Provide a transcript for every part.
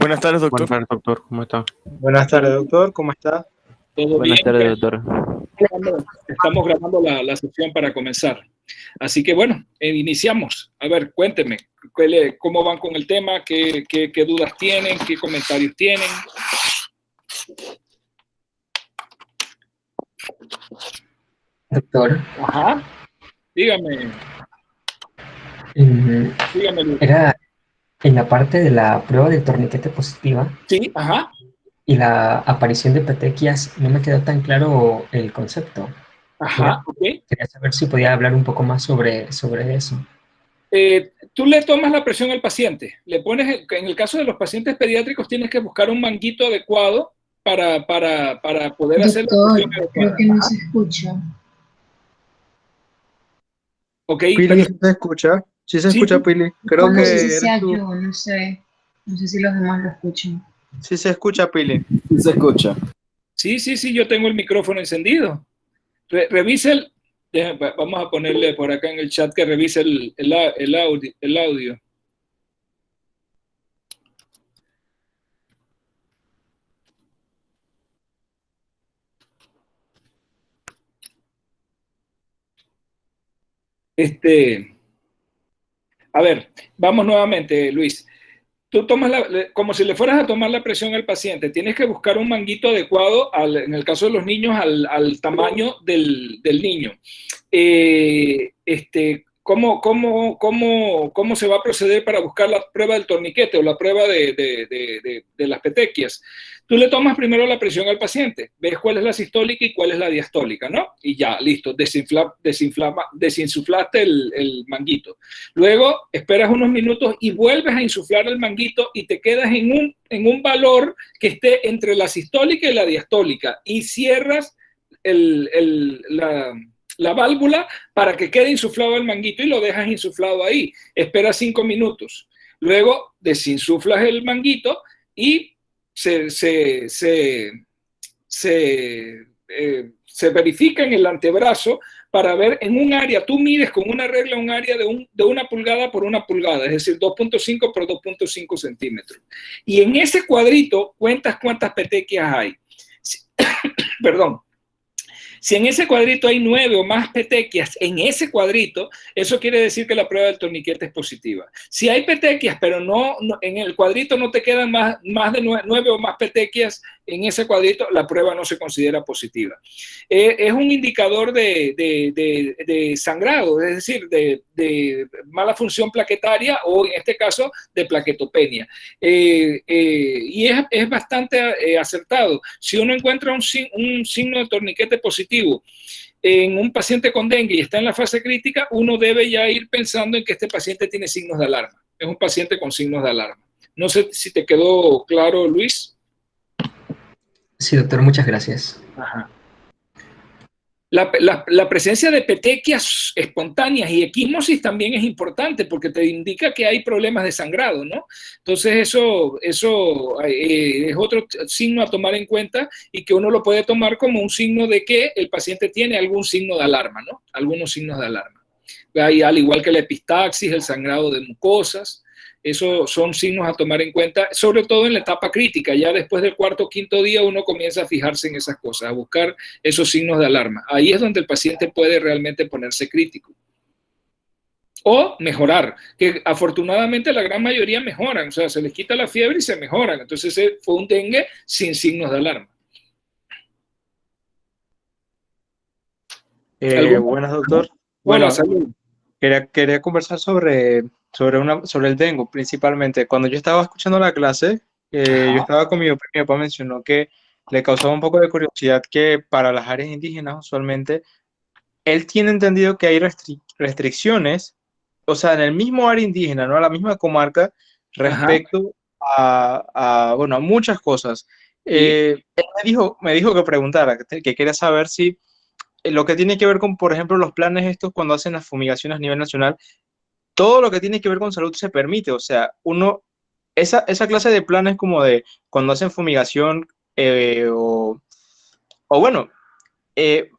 Buenas tardes, doctor. Buenas tardes, doctor. ¿Cómo está? Buenas tardes, doctor. ¿Cómo está? ¿Todo Buenas bien? tardes, doctor. Estamos grabando la sesión para comenzar. Así que bueno, iniciamos. A ver, cuénteme, ¿cómo van con el tema? ¿Qué dudas tienen? ¿Qué comentarios tienen? Doctor, Ajá. Dígame, Luis. era en la parte de la prueba del torniquete positiva Sí, ajá. y la aparición de petequias, no me quedó tan claro el concepto. Ajá, ok. Quería saber si podía hablar un poco más sobre eso. Tú le tomas la presión al paciente, le pones, en el caso de los pacientes pediátricos, tienes que buscar un manguito adecuado para poder hacer la Doctor, presión creo adecuada. que no Ajá. se escucha. Ok, Pili, pero ¿sí se escucha? Sí se sí, escucha, Pili. Creo No que sé si sea eres tú. yo, no sé. No sé si los demás lo escuchan. Sí se escucha, Pili. Sí se escucha. sí, yo tengo el micrófono encendido. Revise vamos a ponerle por acá en el chat que revise el audio. A ver, vamos nuevamente, Luis. Tú tomas como si le fueras a tomar la presión al paciente, tienes que buscar un manguito adecuado, en el caso de los niños, al tamaño del niño. ¿Cómo se va a proceder para buscar la prueba del torniquete o la prueba de las petequias? Tú le tomas primero la presión al paciente, ves cuál es la sistólica y cuál es la diastólica, ¿no? Y ya, listo, desinsuflaste el manguito. Luego esperas unos minutos y vuelves a insuflar el manguito y te quedas en un valor que esté entre la sistólica y la diastólica y cierras la válvula para que quede insuflado el manguito y lo dejas insuflado ahí. Esperas 5 minutos. Luego desinsuflas el manguito y se verifica en el antebrazo para ver en un área, tú mides con una regla un área de 1 pulgada por 1 pulgada, es decir, 2.5 por 2.5 centímetros. Y en ese cuadrito cuentas cuántas petequias hay. Perdón. Si en ese cuadrito hay 9 o más petequias, en ese cuadrito, eso quiere decir que la prueba del torniquete es positiva. Si hay petequias, pero no en el cuadrito no te quedan más de 9 o más petequias en ese cuadrito, la prueba no se considera positiva. Es un indicador de sangrado, es decir, de mala función plaquetaria o en este caso de plaquetopenia. Y es bastante acertado. Si uno encuentra un signo de torniquete positivo en un paciente con dengue y está en la fase crítica, uno debe ya ir pensando en que este paciente tiene signos de alarma. Es un paciente con signos de alarma. No sé si te quedó claro, Luis. Sí, doctor, muchas gracias. Ajá. La presencia de petequias espontáneas y equimosis también es importante porque te indica que hay problemas de sangrado, ¿no? Entonces eso es otro signo a tomar en cuenta y que uno lo puede tomar como un signo de que el paciente tiene algún signo de alarma, ¿no? Algunos signos de alarma. Al igual que la epistaxis, el sangrado de mucosas. Esos son signos a tomar en cuenta, sobre todo en la etapa crítica. Ya después del 4º o 5º día uno comienza a fijarse en esas cosas, a buscar esos signos de alarma. Ahí es donde el paciente puede realmente ponerse crítico. O mejorar, que afortunadamente la gran mayoría mejoran, o sea, se les quita la fiebre y se mejoran. Entonces fue un dengue sin signos de alarma. Buenas, doctor. Bueno, Bueno, salud. quería conversar sobre el dengue, principalmente. Cuando yo estaba escuchando la clase, yo estaba con mi papá mencionó que le causaba un poco de curiosidad que para las áreas indígenas usualmente, él tiene entendido que hay restricciones, o sea, en el mismo área indígena, ¿no? A la misma comarca, respecto bueno, a muchas cosas. Él me dijo que preguntara, que quería saber si lo que tiene que ver con, por ejemplo, los planes estos cuando hacen las fumigaciones a nivel nacional, todo lo que tiene que ver con salud se permite, o sea, esa clase de planes como de cuando hacen fumigación o bueno,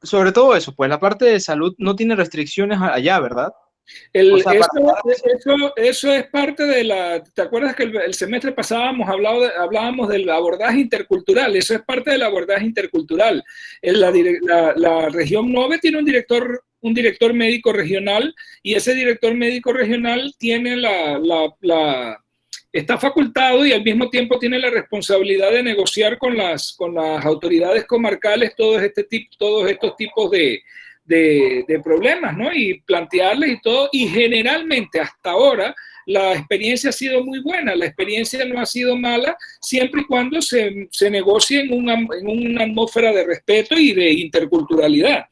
sobre todo eso, pues la parte de salud no tiene restricciones allá, ¿verdad? O sea, Eso es parte de la... ¿Te acuerdas que el semestre pasado hablábamos del abordaje intercultural? Eso es parte del abordaje intercultural. La región 9 tiene un director médico regional, y ese director médico regional tiene está facultado y al mismo tiempo tiene la responsabilidad de negociar con las autoridades comarcales todos estos tipos de problemas, ¿no? Y plantearles y todo, y generalmente hasta ahora la experiencia ha sido muy buena, la experiencia no ha sido mala, siempre y cuando se negocie en una atmósfera de respeto y de interculturalidad.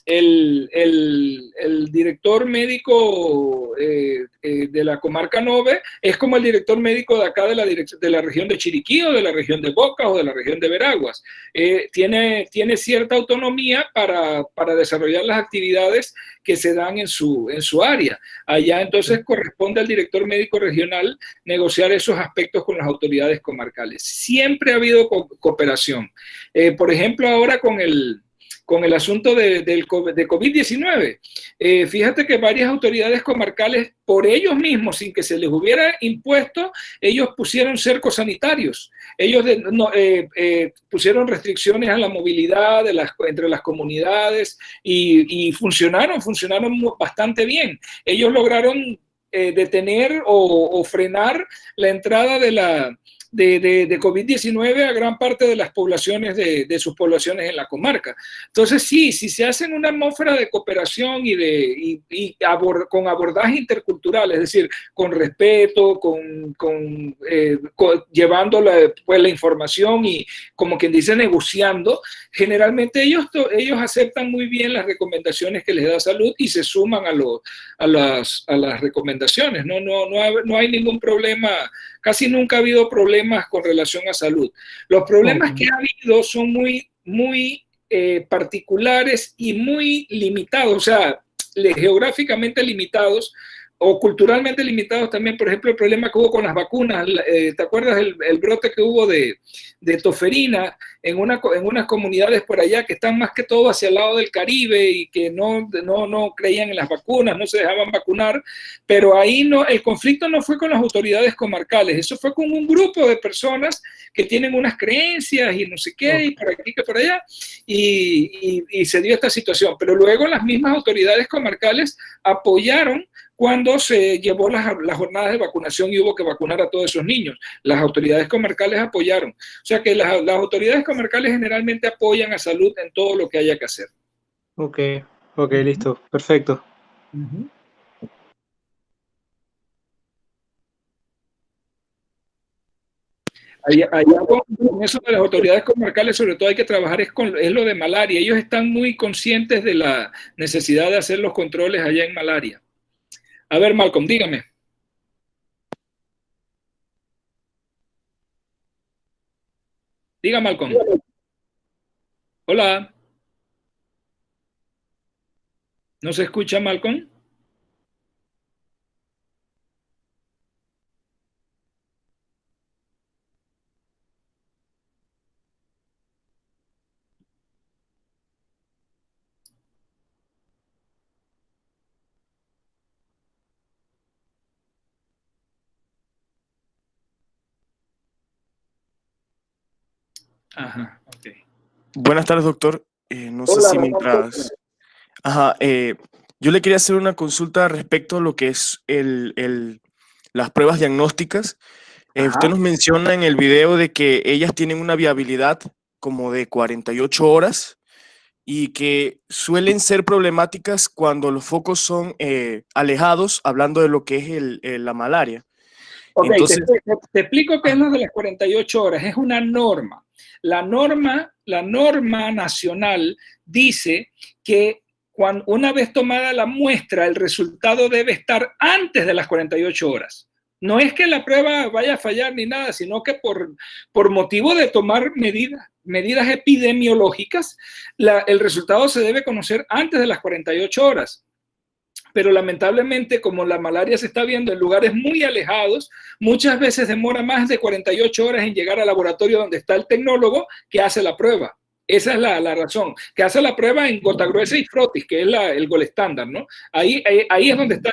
El director médico de la comarca 9 es como el director médico de acá de la región de Chiriquí, o de la región de Boca, o de la región de Veraguas. Tiene cierta autonomía para desarrollar las actividades que se dan en su área. Allá entonces corresponde al director médico regional negociar esos aspectos con las autoridades comarcales. Siempre ha habido cooperación. Por ejemplo, ahora con el asunto de COVID-19. Fíjate que varias autoridades comarcales, por ellos mismos, sin que se les hubiera impuesto, ellos pusieron cercos sanitarios. Ellos pusieron restricciones a la movilidad entre las comunidades, y funcionaron bastante bien. Ellos lograron detener o frenar la entrada de COVID-19 a gran parte de las poblaciones, de sus poblaciones en la comarca. Entonces, sí, si se hace en una atmósfera de cooperación con abordaje intercultural, es decir, con respeto, llevando la información y, como quien dice, negociando, generalmente ellos aceptan muy bien las recomendaciones que les da salud y se suman a las recomendaciones. No hay ningún problema. Casi nunca ha habido problemas con relación a salud. Los problemas que ha habido son muy particulares y muy limitados, o sea, geográficamente limitados, o culturalmente limitados también. Por ejemplo, el problema que hubo con las vacunas. ¿Te acuerdas el brote que hubo de toferina en unas comunidades por allá que están más que todo hacia el lado del Caribe, y que no creían en las vacunas, no se dejaban vacunar? Pero ahí el conflicto no fue con las autoridades comarcales, eso fue con un grupo de personas que tienen unas creencias y no sé qué, y por aquí que por allá, y se dio esta situación. Pero luego las mismas autoridades comarcales apoyaron cuando se llevó las jornadas de vacunación y hubo que vacunar a todos esos niños. Las autoridades comarcales apoyaron. O sea que las autoridades comarcales generalmente apoyan a salud en todo lo que haya que hacer. Ok, listo, perfecto. Allá con eso de las autoridades comarcales, sobre todo hay que trabajar es lo de malaria. Ellos están muy conscientes de la necesidad de hacer los controles allá en malaria. A ver, Malcolm, dígame. Diga, Malcolm. Hola. ¿No se escucha, Malcolm? Ajá, ok. Buenas tardes, doctor. No sé Hola, si mientras... Ajá, yo le quería hacer una consulta respecto a lo que es las pruebas diagnósticas. Usted nos menciona en el video de que ellas tienen una viabilidad como de 48 horas y que suelen ser problemáticas cuando los focos son alejados, hablando de lo que es la malaria. Ok, entonces, te explico qué es lo de las 48 horas. Es una norma. La norma nacional dice que una vez tomada la muestra, el resultado debe estar antes de las 48 horas. No es que la prueba vaya a fallar ni nada, sino que por motivo de tomar medidas epidemiológicas, el resultado se debe conocer antes de las 48 horas. Pero lamentablemente, como la malaria se está viendo en lugares muy alejados, muchas veces demora más de 48 horas en llegar al laboratorio donde está el tecnólogo que hace la prueba. Esa es la razón, que hace la prueba en gota gruesa y frotis, que es el gol estándar, ¿no? Ahí es donde está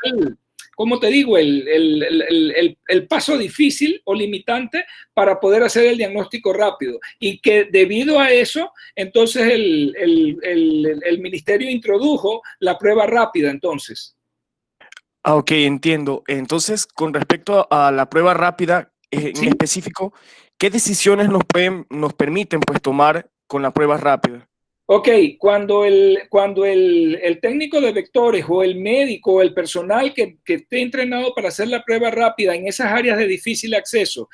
¿cómo te digo? El paso difícil o limitante para poder hacer el diagnóstico rápido. Y que debido a eso, entonces el ministerio introdujo la prueba rápida, entonces. Ok, entiendo. Entonces, con respecto a la prueba rápida, en Sí. específico, ¿qué decisiones nos permiten pues, tomar con la prueba rápida? Ok, cuando el técnico de vectores o el médico o el personal que esté entrenado para hacer la prueba rápida en esas áreas de difícil acceso,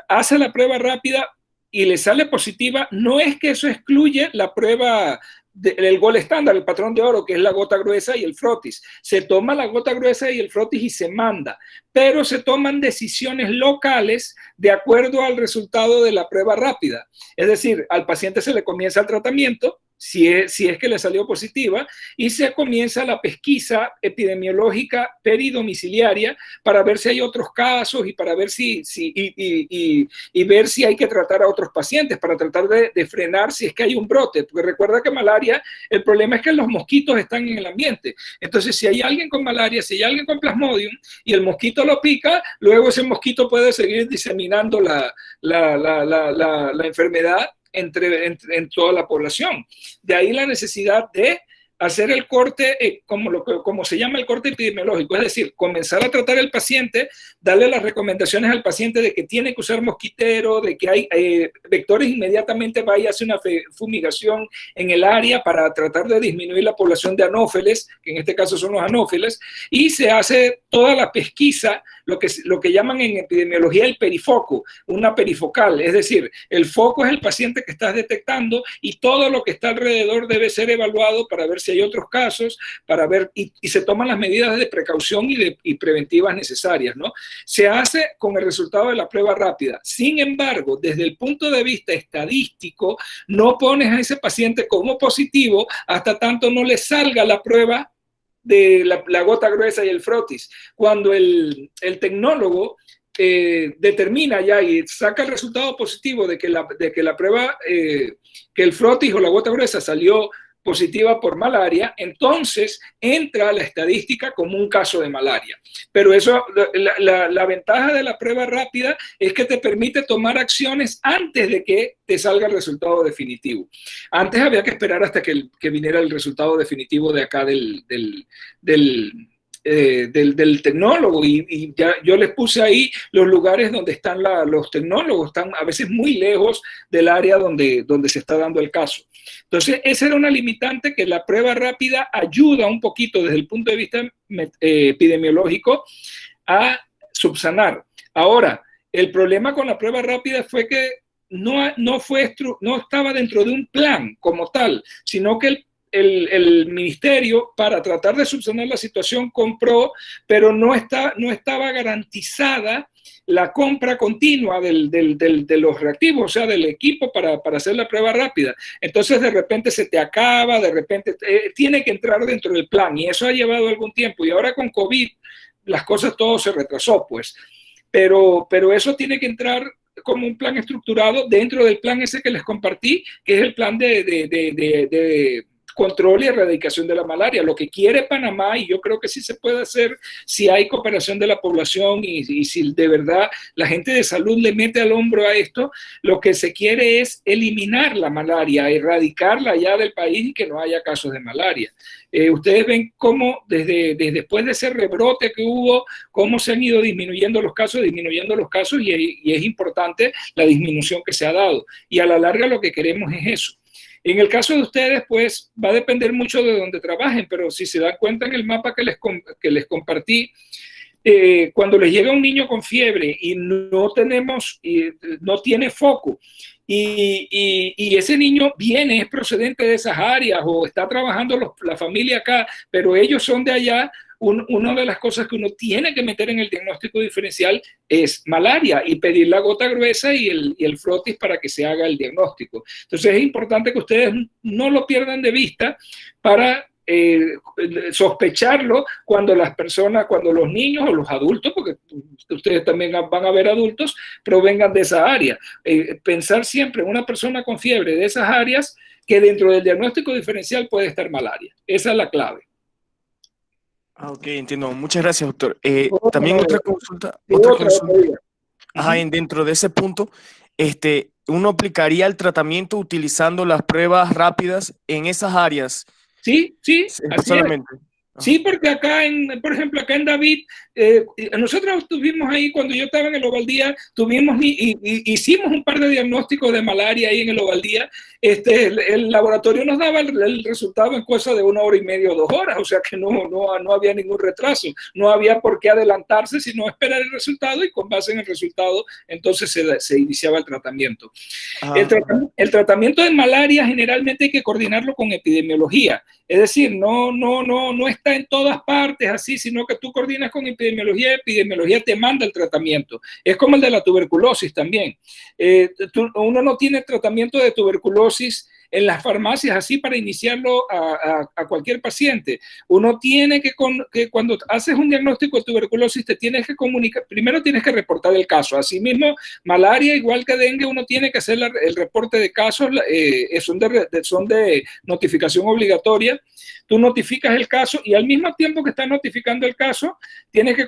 hace la prueba rápida y le sale positiva, no es que eso excluye la prueba del gol estándar, el patrón de oro, que es la gota gruesa y el frotis. Se toma la gota gruesa y el frotis y se manda, pero se toman decisiones locales de acuerdo al resultado de la prueba rápida. Es decir, al paciente se le comienza el tratamiento, si es que le salió positiva, y se comienza la pesquisa epidemiológica peridomiciliaria para ver si hay otros casos y para ver y ver si hay que tratar a otros pacientes, para tratar de frenar si es que hay un brote, porque recuerda que malaria, el problema es que los mosquitos están en el ambiente. Entonces, si hay alguien con malaria, si hay alguien con plasmodium y el mosquito lo pica, luego ese mosquito puede seguir diseminando la enfermedad en toda la población. De ahí la necesidad de hacer el corte, como se llama el corte epidemiológico, es decir, comenzar a tratar al paciente, darle las recomendaciones al paciente de que tiene que usar mosquitero, de que hay vectores, inmediatamente vaya a hacer una fumigación en el área para tratar de disminuir la población de anófeles, que en este caso son los anófeles, y se hace toda la pesquisa, lo que llaman en epidemiología el perifoco, una perifocal, es decir, el foco es el paciente que estás detectando y todo lo que está alrededor debe ser evaluado para ver si hay otros casos, para ver, y se toman las medidas de precaución y preventivas necesarias, ¿no? Se hace con el resultado de la prueba rápida. Sin embargo, desde el punto de vista estadístico, no pones a ese paciente como positivo hasta tanto no le salga la prueba de la gota gruesa y el frotis. Cuando el tecnólogo determina ya y saca el resultado positivo de que la prueba, que el frotis o la gota gruesa salió positiva por malaria, entonces entra la estadística como un caso de malaria. Pero eso, la ventaja de la prueba rápida es que te permite tomar acciones antes de que te salga el resultado definitivo. Antes había que esperar hasta que viniera el resultado definitivo de acá del tecnólogo y ya yo les puse ahí los lugares donde están los tecnólogos, están a veces muy lejos del área donde se está dando el caso. Entonces, esa era una limitante que la prueba rápida ayuda un poquito desde el punto de vista epidemiológico a subsanar. Ahora, el problema con la prueba rápida fue que no estaba dentro de un plan como tal, sino que el ministerio, para tratar de subsanar la situación, compró, pero no estaba garantizada la compra continua de los reactivos, o sea, del equipo para hacer la prueba rápida. Entonces, de repente se te acaba, de repente tiene que entrar dentro del plan, y eso ha llevado algún tiempo. Y ahora con COVID, las cosas todo se retrasó, pues. Pero eso tiene que entrar como un plan estructurado dentro del plan ese que les compartí, que es el plan de control y erradicación de la malaria. Lo que quiere Panamá, y yo creo que sí se puede hacer si hay cooperación de la población y si de verdad la gente de salud le mete al hombro a esto, lo que se quiere es eliminar la malaria, erradicarla ya del país y que no haya casos de malaria. Ustedes ven cómo después de ese rebrote que hubo, cómo se han ido disminuyendo los casos, y es importante la disminución que se ha dado. Y a la larga lo que queremos es eso. En el caso de ustedes, pues, va a depender mucho de dónde trabajen, pero si se dan cuenta en el mapa que les compartí, cuando les llega un niño con fiebre y no tiene foco, y ese niño es procedente de esas áreas o está trabajando la familia acá, pero ellos son de allá, una de las cosas que uno tiene que meter en el diagnóstico diferencial es malaria y pedir la gota gruesa y el frotis para que se haga el diagnóstico. Entonces es importante que ustedes no lo pierdan de vista para sospecharlo cuando las personas, cuando los niños o los adultos, porque ustedes también van a ver adultos, provengan de esa área. Pensar siempre en una persona con fiebre de esas áreas que dentro del diagnóstico diferencial puede estar malaria. Esa es la clave. Ok, entiendo. Muchas gracias, doctor. Oh, También no, otra consulta. Ajá, Dentro de ese punto, uno aplicaría el tratamiento utilizando las pruebas rápidas en esas áreas sí, así es. solamente. Sí, porque acá, por ejemplo, acá en David, nosotros tuvimos ahí, cuando yo estaba en el Ovaldía, hicimos un par de diagnósticos de malaria ahí en el Ovaldía. El laboratorio nos daba el resultado en cosa de 1 hora y media o 2 horas, o sea que no había ningún retraso, no había por qué adelantarse, sino esperar el resultado y con base en el resultado entonces se iniciaba el tratamiento. El tratamiento de malaria generalmente hay que coordinarlo con epidemiología, es decir, no está en todas partes así, sino que tú coordinas con epidemiología te manda el tratamiento. Es como el de la tuberculosis también. Uno no tiene tratamiento de tuberculosis en las farmacias así para iniciarlo a cualquier paciente. Uno tiene que cuando haces un diagnóstico de tuberculosis, te tienes que comunicar, primero tienes que reportar el caso. Asimismo, malaria, igual que dengue, uno tiene que hacer el reporte de casos, son de notificación obligatoria. Tú notificas el caso y al mismo tiempo que estás notificando el caso, tienes que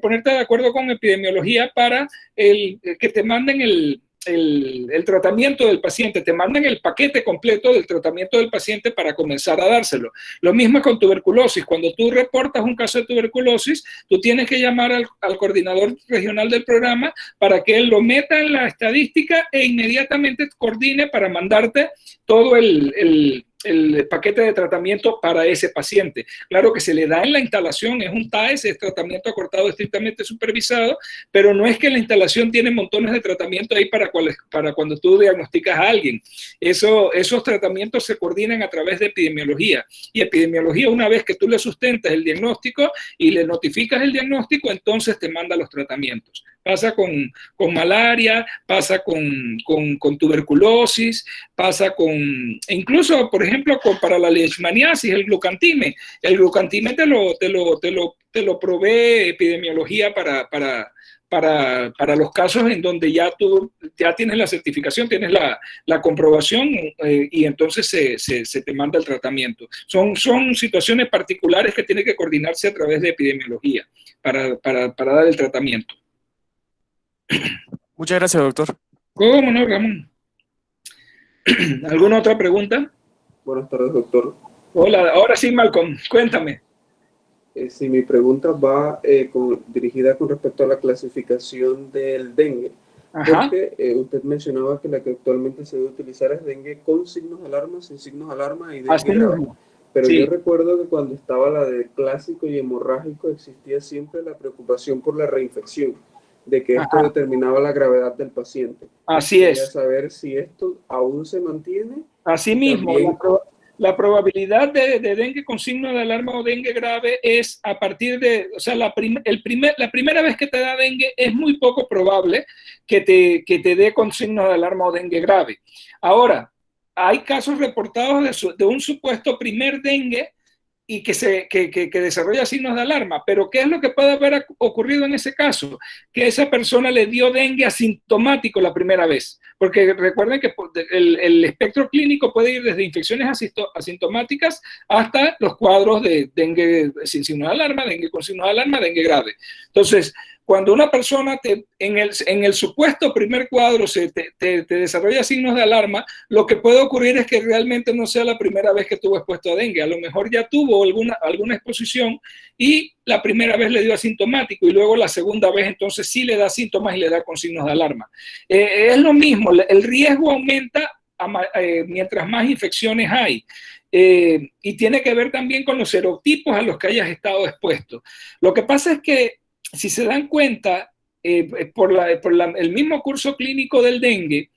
ponerte de acuerdo con epidemiología para que te manden el tratamiento del paciente, te mandan el paquete completo del tratamiento del paciente para comenzar a dárselo. Lo mismo es con tuberculosis. Cuando tú reportas un caso de tuberculosis, tú tienes que llamar al coordinador regional del programa para que él lo meta en la estadística e inmediatamente coordine para mandarte todo el paquete de tratamiento para ese paciente. Claro que se le da en la instalación, es un TAES, es tratamiento acortado estrictamente supervisado, pero no es que la instalación tiene montones de tratamiento ahí para cuando tú diagnosticas a alguien. Esos tratamientos se coordinan a través de epidemiología. Y epidemiología, una vez que tú le sustentas el diagnóstico y le notificas el diagnóstico, entonces te manda los tratamientos. Pasa con malaria, pasa con tuberculosis, pasa incluso, por ejemplo, para la leishmaniasis, el glucantime. El glucantime te lo provee epidemiología para los casos en donde ya tienes la certificación, tienes la comprobación y entonces se te manda el tratamiento. Son situaciones particulares que tienen que coordinarse a través de epidemiología para dar el tratamiento. Muchas gracias, doctor. ¿Cómo no, Ramón? ¿Alguna otra pregunta? Buenas tardes, doctor. Hola, ahora sí, Malcolm, cuéntame. Sí, mi pregunta va dirigida con respecto a la clasificación del dengue. Ajá. Porque usted mencionaba que la que actualmente se debe utilizar es dengue con signos de alarma, sin signos de alarma y dengue grave. Pero sí, yo recuerdo que cuando estaba la de clásico y hemorrágico existía siempre la preocupación por la reinfección, de que esto determinaba la gravedad del paciente. Así es. Quería saber si esto aún se mantiene. Así mismo, la probabilidad de dengue con signo de alarma o dengue grave es a partir de, o sea, la primera vez que te da dengue es muy poco probable que te dé con signo de alarma o dengue grave. Ahora, hay casos reportados de un supuesto primer dengue y que desarrolla signos de alarma. Pero ¿qué es lo que puede haber ocurrido en ese caso? Que esa persona le dio dengue asintomático la primera vez. Porque recuerden que el espectro clínico puede ir desde infecciones asintomáticas hasta los cuadros de dengue sin signo de alarma, dengue con signo de alarma, dengue grave. Entonces, cuando una persona en el supuesto primer cuadro te desarrolla signos de alarma, lo que puede ocurrir es que realmente no sea la primera vez que estuvo expuesto a dengue. A lo mejor ya tuvo alguna exposición y la primera vez le dio asintomático y luego la segunda vez entonces sí le da síntomas y le da con signos de alarma. Es lo mismo, el riesgo aumenta mientras más infecciones hay. Y tiene que ver también con los serotipos a los que hayas estado expuesto. Lo que pasa es que si se dan cuenta, por el mismo curso clínico del dengue,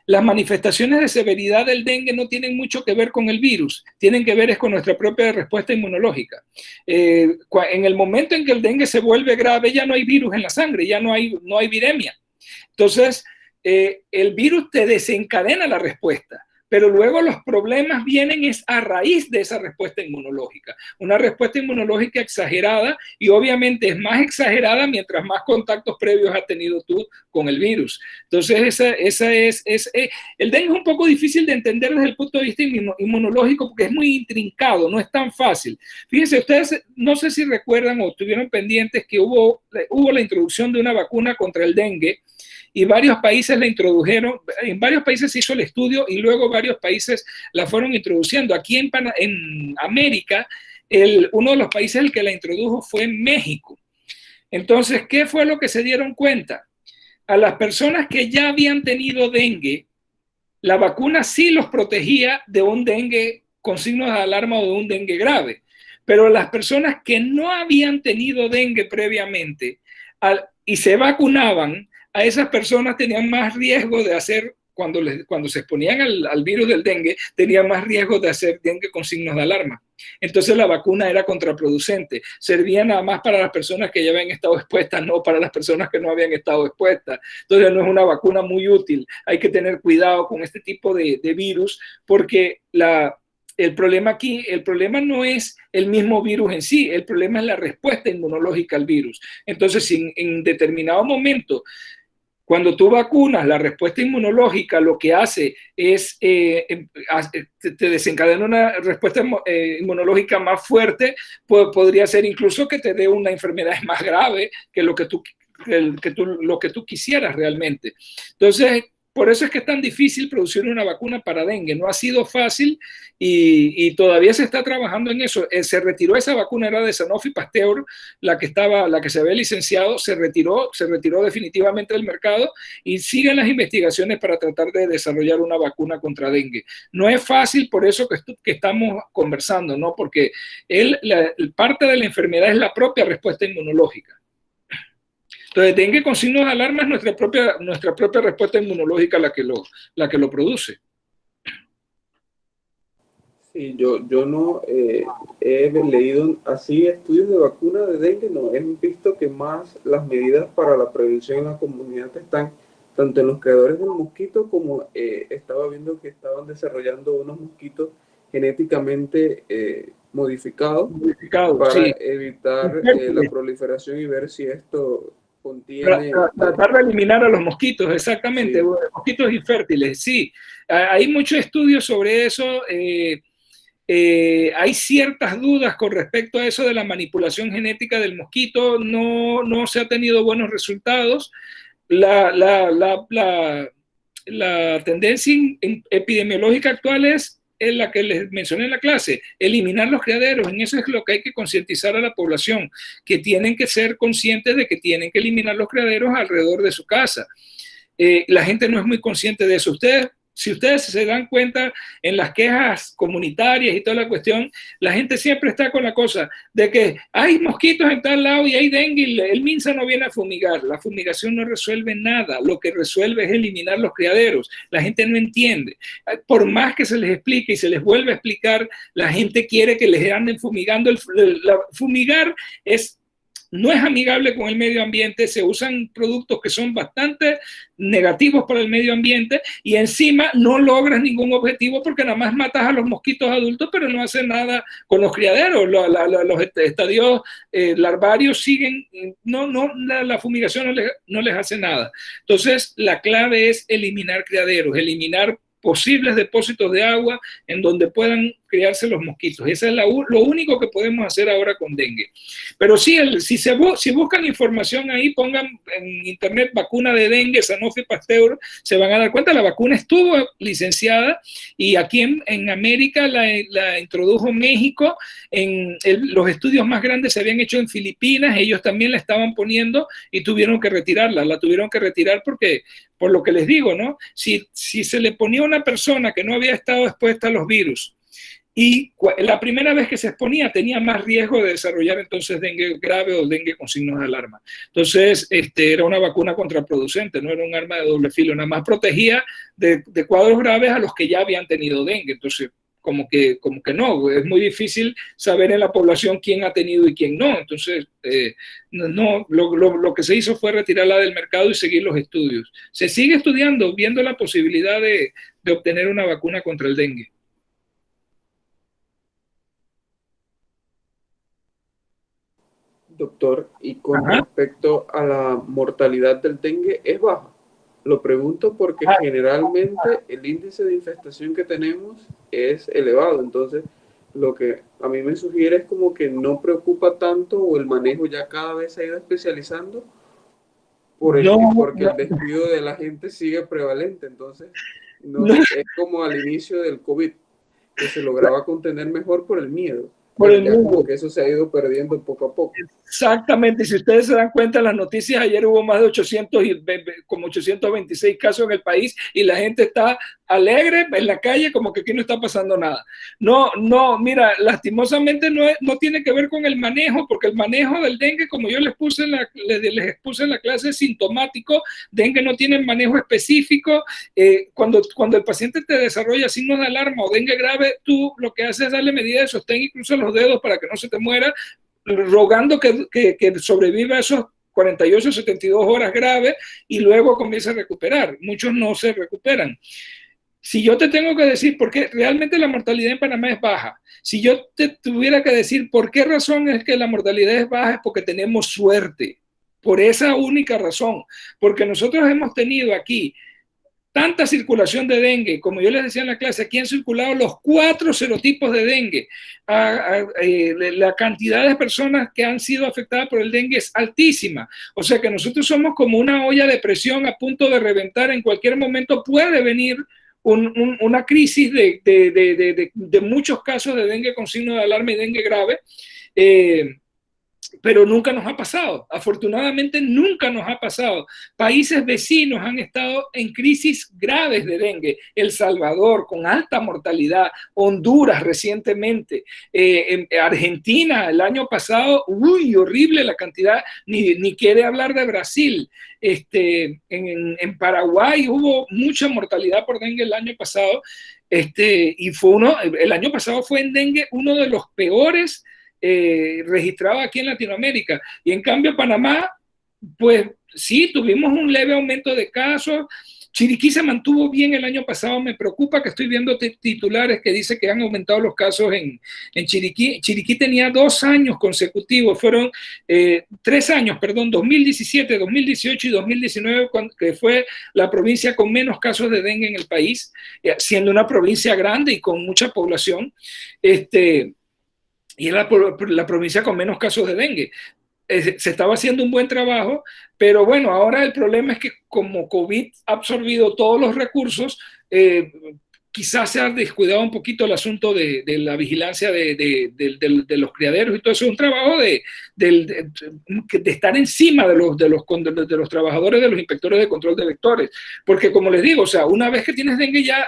las manifestaciones de severidad del dengue no tienen mucho que ver con el virus, tienen que ver con nuestra propia respuesta inmunológica. En el momento en que el dengue se vuelve grave, ya no hay virus en la sangre, ya no hay viremia. Entonces, el virus te desencadena la respuesta. pero luego los problemas vienen es a raíz de esa respuesta inmunológica. Una respuesta inmunológica exagerada, y obviamente es más exagerada mientras más contactos previos has tenido tú con el virus. Entonces, el dengue es un poco difícil de entender desde el punto de vista inmunológico porque es muy intrincado, no es tan fácil. Fíjense, ustedes no sé si recuerdan o estuvieron pendientes que hubo la introducción de una vacuna contra el dengue, y varios países la introdujeron, en varios países se hizo el estudio y luego varios países la fueron introduciendo. Aquí en América, uno de los países el que la introdujo fue México. Entonces, ¿qué fue lo que se dieron cuenta? A las personas que ya habían tenido dengue, la vacuna sí los protegía de un dengue con signos de alarma o de un dengue grave, pero las personas que no habían tenido dengue previamente y se vacunaban, a esas personas tenían más riesgo de hacer, cuando se exponían al virus del dengue, tenían más riesgo de hacer dengue con signos de alarma. Entonces la vacuna era contraproducente. Servía nada más para las personas que ya habían estado expuestas, no para las personas que no habían estado expuestas. Entonces no es una vacuna muy útil. Hay que tener cuidado con este tipo de virus porque el problema no es el mismo virus en sí, el problema es la respuesta inmunológica al virus. Entonces, si en determinado momento, cuando tú vacunas, la respuesta inmunológica lo que hace es, te desencadena una respuesta inmunológica más fuerte, podría ser incluso que te dé una enfermedad más grave que lo que tú quisieras realmente. Entonces, por eso es que es tan difícil producir una vacuna para dengue. No ha sido fácil y todavía se está trabajando en eso. Se retiró esa vacuna, era de Sanofi Pasteur, la que se había licenciado, se retiró definitivamente del mercado y siguen las investigaciones para tratar de desarrollar una vacuna contra dengue. No es fácil, por eso que estamos conversando, ¿no? Porque parte de la enfermedad es la propia respuesta inmunológica. Entonces, dengue con signos de alarma es nuestra propia respuesta inmunológica la que lo produce. Sí, yo no he leído así estudios de vacuna de dengue, no, he visto que más las medidas para la prevención en la comunidad están tanto en los creadores del mosquito como estaba viendo que estaban desarrollando unos mosquitos genéticamente modificados para sí, evitar la proliferación y ver si esto contiene... Tratar de eliminar a los mosquitos, exactamente, sí. Mosquitos infértiles, sí. Hay muchos estudios sobre eso. Hay ciertas dudas con respecto a eso de la manipulación genética del mosquito. No se ha tenido buenos resultados. La tendencia epidemiológica actual es la que les mencioné en la clase, eliminar los criaderos. En eso es lo que hay que concientizar a la población, que tienen que ser conscientes de que tienen que eliminar los criaderos alrededor de su casa. La gente no es muy consciente de eso. Si ustedes se dan cuenta en las quejas comunitarias y toda la cuestión, la gente siempre está con la cosa de que hay mosquitos en tal lado y hay dengue y el MINSA no viene a fumigar. La fumigación no resuelve nada, lo que resuelve es eliminar los criaderos. La gente no entiende. Por más que se les explique y se les vuelve a explicar, la gente quiere que les anden fumigando. Fumigar no es amigable con el medio ambiente, se usan productos que son bastante negativos para el medio ambiente y encima no logras ningún objetivo porque nada más matas a los mosquitos adultos, pero no hace nada con los criaderos. Los estadios larvarios siguen, la fumigación no les hace nada. Entonces, la clave es eliminar criaderos, eliminar posibles depósitos de agua en donde puedan criarse los mosquitos. Eso es lo único que podemos hacer ahora con dengue. Pero sí, si buscan información ahí, pongan en internet vacuna de dengue, Sanofi Pasteur, se van a dar cuenta, la vacuna estuvo licenciada y aquí en América la introdujo México. Los estudios más grandes se habían hecho en Filipinas, ellos también la estaban poniendo y tuvieron que retirarla. La tuvieron que retirar porque, por lo que les digo, ¿no? Si se le ponía a una persona que no había estado expuesta a los virus, y la primera vez que se exponía tenía más riesgo de desarrollar entonces dengue grave o dengue con signos de alarma. Entonces, era una vacuna contraproducente, no era un arma de doble filo, nada más protegía de cuadros graves a los que ya habían tenido dengue. Entonces, como que no, es muy difícil saber en la población quién ha tenido y quién no. Entonces, lo que se hizo fue retirarla del mercado y seguir los estudios. Se sigue estudiando, viendo la posibilidad de obtener una vacuna contra el dengue. Doctor, y con respecto a la mortalidad del dengue, ¿es baja? Lo pregunto porque generalmente el índice de infestación que tenemos es elevado, entonces lo que a mí me sugiere es como que no preocupa tanto o el manejo ya cada vez se ha ido especializando porque el descuido de la gente sigue prevalente, entonces es como al inicio del COVID, que se lograba contener mejor por el miedo. Como que eso se ha ido perdiendo poco a poco. Exactamente, si ustedes se dan cuenta, en las noticias ayer hubo más de como 826 casos en el país y la gente está alegre en la calle como que aquí no está pasando nada. No, mira, lastimosamente no tiene que ver con el manejo, porque el manejo del dengue, como yo les expuse en la clase, es sintomático. Dengue no tiene manejo específico. Cuando el paciente te desarrolla signos de alarma o dengue grave, tú lo que haces es darle medida de sostén, incluso los dedos, para que no se te muera, rogando que sobreviva esos 48, 72 horas graves y luego comienza a recuperar. Muchos no se recuperan. Si yo te tengo que decir por qué realmente la mortalidad en Panamá es baja, si yo te tuviera que decir por qué razón es que la mortalidad es baja, es porque tenemos suerte. Por esa única razón. Porque nosotros hemos tenido aquí tanta circulación de dengue, como yo les decía en la clase, aquí han circulado los 4 serotipos de dengue. La cantidad de personas que han sido afectadas por el dengue es altísima. O sea que nosotros somos como una olla de presión a punto de reventar. En cualquier momento puede venir una crisis de muchos casos de dengue con signo de alarma y dengue grave. Pero nunca nos ha pasado. Afortunadamente nunca nos ha pasado. Países vecinos han estado en crisis graves de dengue. El Salvador con alta mortalidad, Honduras recientemente, Argentina el año pasado, horrible la cantidad, ni quiere hablar de Brasil. En Paraguay hubo mucha mortalidad por dengue el año pasado, y el año pasado fue en dengue uno de los peores registrado aquí en Latinoamérica. Y en cambio Panamá, pues sí, tuvimos un leve aumento de casos. Chiriquí se mantuvo bien el año pasado. Me preocupa que estoy viendo titulares que dice que han aumentado los casos en Chiriquí. Chiriquí tenía 2 años consecutivos, fueron 3 años, perdón, 2017, 2018 y 2019, que fue la provincia con menos casos de dengue en el país, siendo una provincia grande y con mucha población. Y era la provincia con menos casos de dengue. Se estaba haciendo un buen trabajo, pero bueno, ahora el problema es que como COVID ha absorbido todos los recursos, quizás se ha descuidado un poquito el asunto de la vigilancia de los criaderos y todo eso. Es un trabajo de estar encima de los trabajadores, de los inspectores de control de vectores, porque como les digo, o sea, una vez que tienes dengue ya,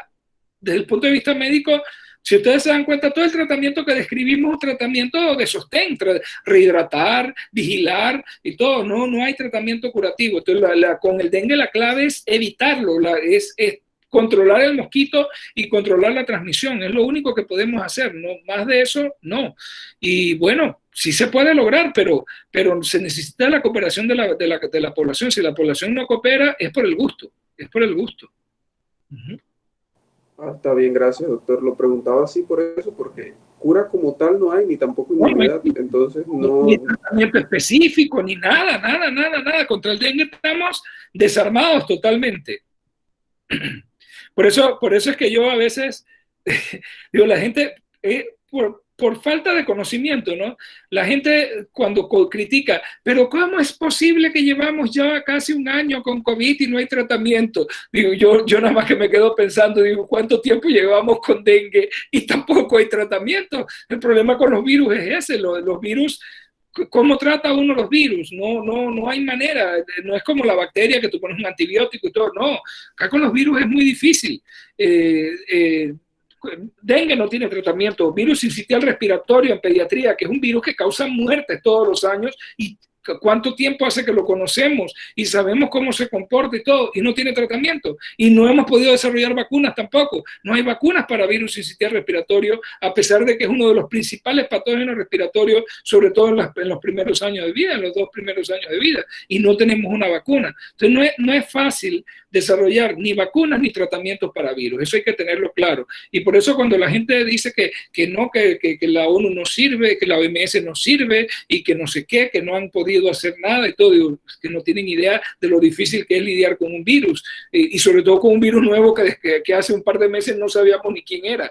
desde el punto de vista médico, si ustedes se dan cuenta, todo el tratamiento que describimos es un tratamiento de sostén, rehidratar, vigilar y todo, no hay tratamiento curativo. Entonces, con el dengue la clave es evitarlo, es controlar el mosquito y controlar la transmisión, es lo único que podemos hacer, no más de eso, no. Y bueno, sí se puede lograr, pero se necesita la cooperación de la población. Si la población no coopera, es por el gusto. Está bien, gracias, doctor. Lo preguntaba así por eso, porque cura como tal no hay, ni tampoco inmunidad, entonces no... Ni tratamiento específico, ni nada. Contra el dengue estamos desarmados totalmente. Por eso es que yo a veces digo, la gente, por falta de conocimiento, ¿no? La gente cuando critica, pero ¿cómo es posible que llevamos ya casi 1 año con COVID y no hay tratamiento? Digo, yo nada más que me quedo pensando, digo, ¿cuánto tiempo llevamos con dengue y tampoco hay tratamiento? El problema con los virus es ese, los virus, ¿cómo trata uno los virus? No hay manera, no es como la bacteria que tú pones un antibiótico y todo, no, acá con los virus es muy difícil. Dengue no tiene tratamiento, virus sincitial respiratorio en pediatría, que es un virus que causa muertes todos los años y ¿Cuánto tiempo hace que lo conocemos y sabemos cómo se comporta y todo, y no tiene tratamiento? Y no hemos podido desarrollar vacunas tampoco. No hay vacunas para virus sincitial respiratorio, a pesar de que es uno de los principales patógenos respiratorios, sobre todo en los primeros años de vida, en los 2 primeros años de vida, y no tenemos una vacuna. Entonces no es fácil desarrollar ni vacunas ni tratamientos para virus. Eso hay que tenerlo claro. Y por eso cuando la gente dice que la ONU no sirve, que la OMS no sirve y que no sé qué, que no han podido hacer nada y todo, digo, que no tienen idea de lo difícil que es lidiar con un virus, y sobre todo con un virus nuevo que hace un par de meses no sabíamos ni quién era.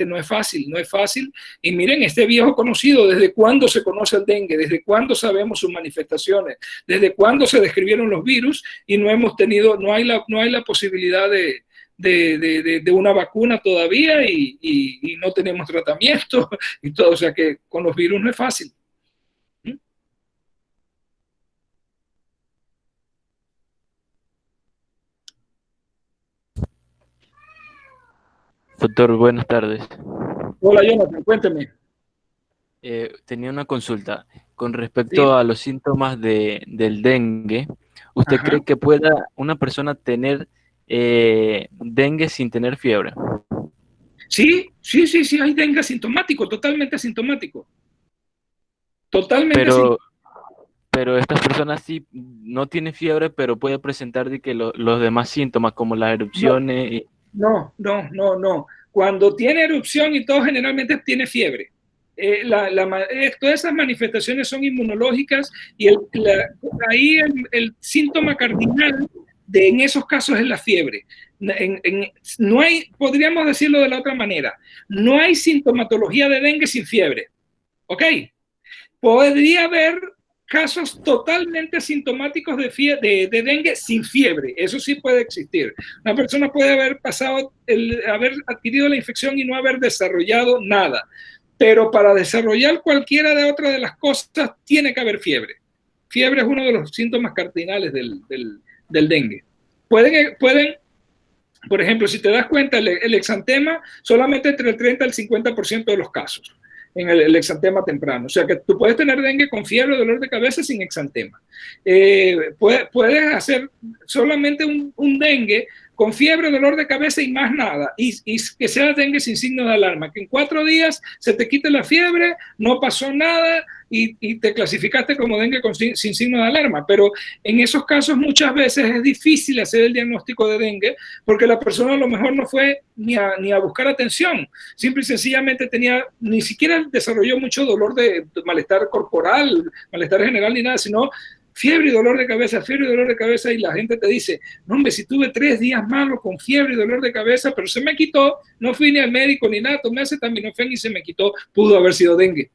No es fácil, y miren, este viejo conocido, ¿desde cuándo se conoce el dengue? ¿Desde cuándo sabemos sus manifestaciones? ¿Desde cuándo se describieron los virus? Y no hay la posibilidad de una vacuna todavía, y no tenemos tratamiento y todo, o sea que con los virus no es fácil. Doctor, buenas tardes. Hola, Jonathan, cuénteme. Tenía una consulta con respecto a los síntomas del dengue. ¿Usted cree que pueda una persona tener dengue sin tener fiebre? Sí, hay dengue asintomático, totalmente asintomático. Totalmente asintomático. Pero estas personas sí no tienen fiebre, pero puede presentar de que los demás síntomas, como las erupciones. No. Cuando tiene erupción y todo, generalmente tiene fiebre. Todas esas manifestaciones son inmunológicas, y ahí el síntoma cardinal en esos casos es la fiebre. No hay, podríamos decirlo de la otra manera, no hay sintomatología de dengue sin fiebre. ¿Ok? Podría haber casos totalmente asintomáticos de dengue sin fiebre. Eso sí puede existir. Una persona puede haber haber adquirido la infección y no haber desarrollado nada. Pero para desarrollar cualquiera de otras de las cosas tiene que haber fiebre. Fiebre es uno de los síntomas cardinales del dengue. Pueden, por ejemplo, si te das cuenta, el exantema solamente entre el 30 al 50% de los casos en el exantema temprano. O sea que tú puedes tener dengue con fiebre o dolor de cabeza sin exantema. Puedes hacer solamente un dengue con fiebre, dolor de cabeza y más nada, y que sea dengue sin signos de alarma, que en 4 días se te quite la fiebre, no pasó nada y te clasificaste como dengue sin signos de alarma. Pero en esos casos muchas veces es difícil hacer el diagnóstico de dengue porque la persona a lo mejor no fue ni a buscar atención, simple y sencillamente ni siquiera desarrolló mucho dolor de malestar corporal, malestar general ni nada, sino fiebre y dolor de cabeza, y la gente te dice, no hombre, si tuve 3 días malos con fiebre y dolor de cabeza, pero se me quitó, no fui ni al médico ni nada, tomé acetaminofén y se me quitó, pudo haber sido dengue.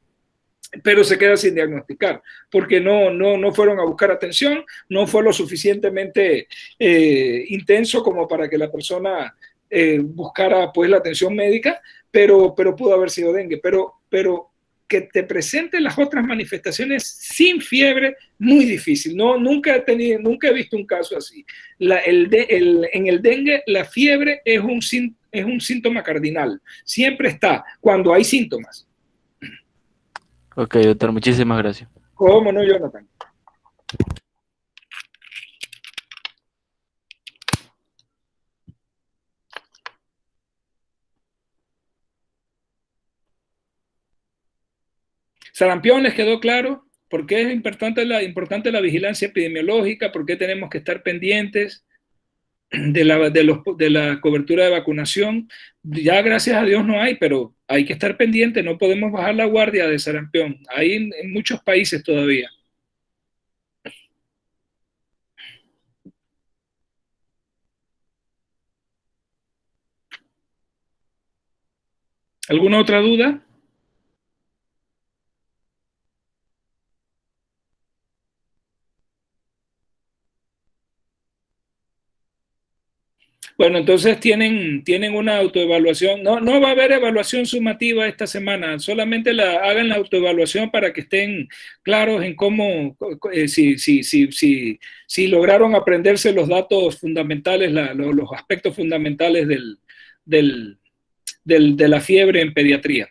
Pero se queda sin diagnosticar, porque no fueron a buscar atención, no fue lo suficientemente intenso como para que la persona buscara pues la atención médica, pero pudo haber sido dengue. Pero que te presenten las otras manifestaciones sin fiebre, muy difícil. Nunca he visto un caso así. En el dengue, la fiebre es un síntoma cardinal. Siempre está cuando hay síntomas. Ok, doctor, muchísimas gracias. ¿Cómo no, Jonathan? Sarampión, ¿les quedó claro? ¿Por qué es importante la vigilancia epidemiológica? ¿Por qué tenemos que estar pendientes de la cobertura de vacunación? Ya gracias a Dios no hay, pero hay que estar pendiente, no podemos bajar la guardia de sarampión. Hay en muchos países todavía. ¿Alguna otra duda? Bueno, entonces tienen una autoevaluación. No va a haber evaluación sumativa esta semana, solamente hagan la autoevaluación para que estén claros en cómo, si lograron aprenderse los datos fundamentales, los aspectos fundamentales de la fiebre en pediatría.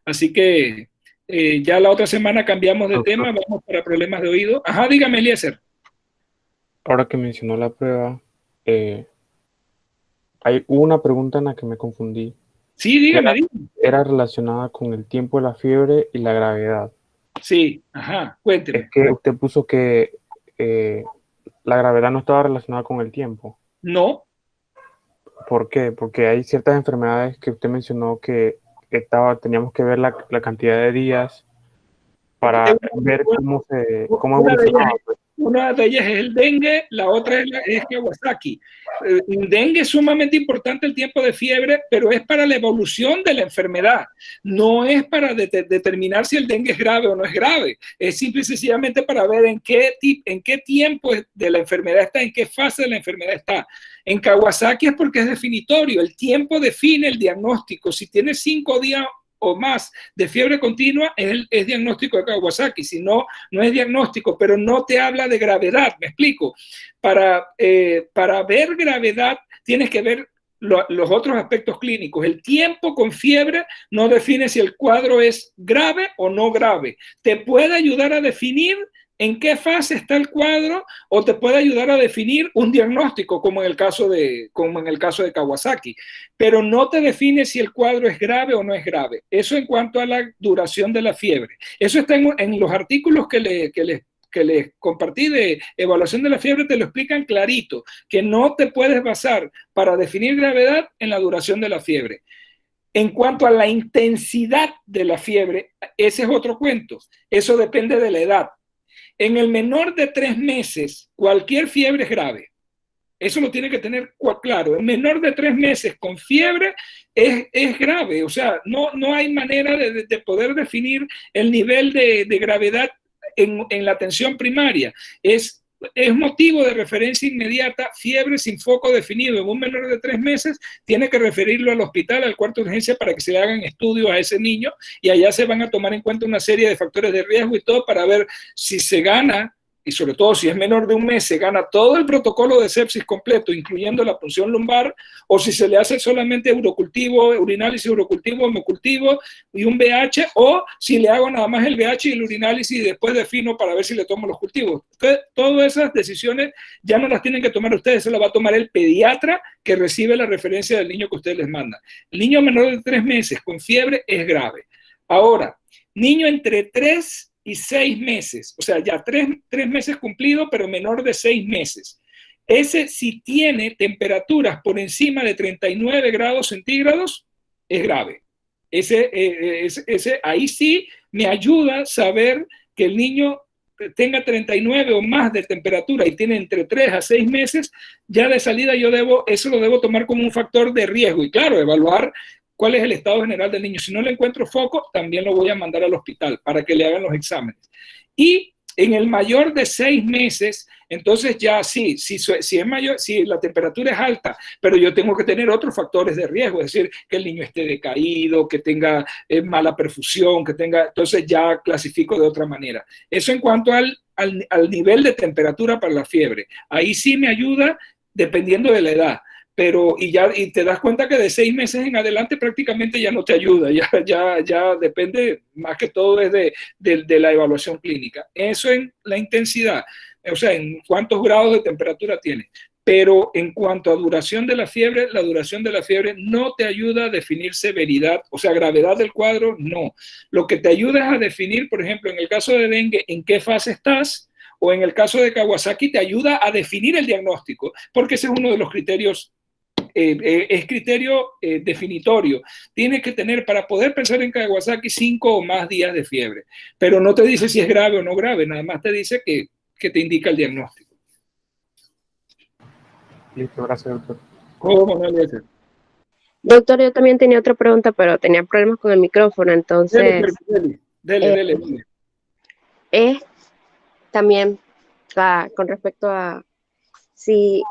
Así que Ya la otra semana cambiamos de tema, vamos para problemas de oído. Ajá, dígame, Eliezer. Ahora que mencionó la prueba, hay una pregunta en la que me confundí. Sí, dígame. Era relacionada con el tiempo de la fiebre y la gravedad. Sí, ajá, cuénteme. Es que usted puso que la gravedad no estaba relacionada con el tiempo. No. ¿Por qué? Porque hay ciertas enfermedades que usted mencionó que teníamos que ver la cantidad de días para ver cómo evolucionaba. Una de ellas es el dengue, la otra es Kawasaki. El dengue es sumamente importante el tiempo de fiebre, pero es para la evolución de la enfermedad. No es para determinar si el dengue es grave o no es grave. Es simple y sencillamente para ver en qué tiempo de la enfermedad está, en qué fase de la enfermedad está. En Kawasaki es porque es definitorio. El tiempo define el diagnóstico. Si tiene 5 días o más de fiebre continua, es diagnóstico de Kawasaki. Si no, no es diagnóstico, pero no te habla de gravedad. ¿Me explico? Para ver gravedad tienes que ver los otros aspectos clínicos. El tiempo con fiebre no define si el cuadro es grave o no grave. Te puede ayudar a definir en qué fase está el cuadro o te puede ayudar a definir un diagnóstico, como en el caso de Kawasaki, pero no te define si el cuadro es grave o no es grave. Eso en cuanto a la duración de la fiebre. Eso está en los artículos que les compartí de evaluación de la fiebre, te lo explican clarito, que no te puedes basar para definir gravedad en la duración de la fiebre. En cuanto a la intensidad de la fiebre, ese es otro cuento. Eso depende de la edad. En el menor de 3 meses, cualquier fiebre es grave. Eso lo tiene que tener claro. El menor de 3 meses con fiebre es grave. O sea, no hay manera de poder definir el nivel de gravedad en la atención primaria. Es motivo de referencia inmediata, fiebre sin foco definido en un menor de 3 meses, tiene que referirlo al hospital, al cuarto de urgencia, para que se le hagan estudios a ese niño y allá se van a tomar en cuenta una serie de factores de riesgo y todo para ver si se gana, y sobre todo si es menor de 1 mes, se gana todo el protocolo de sepsis completo, incluyendo la punción lumbar, o si se le hace solamente urocultivo, urinálisis, urocultivo, hemocultivo y un VH, o si le hago nada más el VH y el urinálisis y después defino para ver si le tomo los cultivos. Entonces, todas esas decisiones ya no las tienen que tomar ustedes, se las va a tomar el pediatra que recibe la referencia del niño que ustedes les mandan. El niño menor de 3 meses con fiebre es grave. Ahora, niño entre 3 y 6 meses, o sea, ya 3 meses cumplido, pero menor de 6 meses. Ese, si tiene temperaturas por encima de 39 grados centígrados, es grave. Ahí sí me ayuda a saber que el niño tenga 39 o más de temperatura y tiene entre 3 a 6 meses, ya de salida eso lo debo tomar como un factor de riesgo. Y claro, evaluar cuál es el estado general del niño. Si no le encuentro foco, también lo voy a mandar al hospital para que le hagan los exámenes. Y en el mayor de 6 meses, entonces ya sí, si es mayor, si la temperatura es alta, pero yo tengo que tener otros factores de riesgo, es decir, que el niño esté decaído, que tenga mala perfusión, entonces ya clasifico de otra manera. Eso en cuanto al nivel de temperatura para la fiebre. Ahí sí me ayuda dependiendo de la edad. Pero y te das cuenta que de 6 meses en adelante prácticamente ya no te ayuda, ya depende más que todo es de la evaluación clínica. Eso en la intensidad, o sea, en cuántos grados de temperatura tiene. Pero en cuanto a duración de la fiebre, la duración de la fiebre no te ayuda a definir severidad, o sea, gravedad del cuadro, no. Lo que te ayuda es a definir, por ejemplo, en el caso de dengue, en qué fase estás, o en el caso de Kawasaki, te ayuda a definir el diagnóstico, porque ese es uno de los criterios. Es criterio definitorio. Tienes que tener, para poder pensar en Kawasaki, 5 o más días de fiebre, pero no te dice si es grave o no grave, nada más te dice que te indica el diagnóstico. Listo, gracias, doctor. ¿Cómo no le hace? Doctor, yo también tenía otra pregunta, pero tenía problemas con el micrófono, entonces... Dele. Es también con respecto a si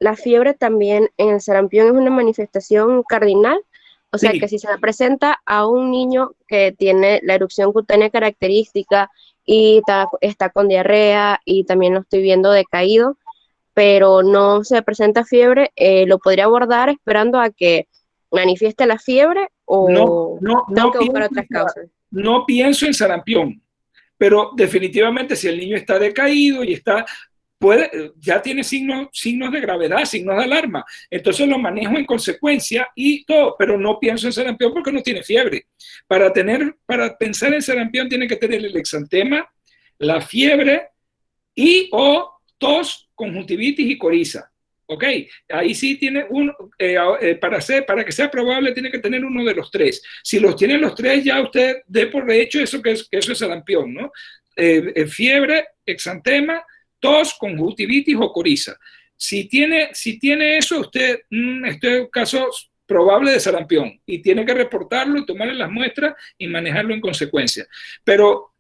la fiebre también en el sarampión es una manifestación cardinal, o sea, sí. Que si se presenta a un niño que tiene la erupción cutánea característica y está con diarrea y también lo estoy viendo decaído, pero no se presenta fiebre, ¿lo podría abordar esperando a que manifieste la fiebre o no tengo que buscar otras causas? no pienso en sarampión, pero definitivamente si el niño está decaído y ya tiene signos de gravedad, signos de alarma, entonces lo manejo en consecuencia y todo, pero no pienso en sarampión porque no tiene fiebre. Para pensar en sarampión tiene que tener el exantema, la fiebre y o tos, conjuntivitis y coriza. Ok, ahí sí tiene para que sea probable tiene que tener uno de los tres. Si los tienen los tres, ya usted dé por hecho que eso es sarampión, ¿no? Fiebre, exantema, tos, conjuntivitis o coriza. Si tiene eso, usted, este es un caso probable de sarampión y tiene que reportarlo y tomarle las muestras y manejarlo en consecuencia. Pero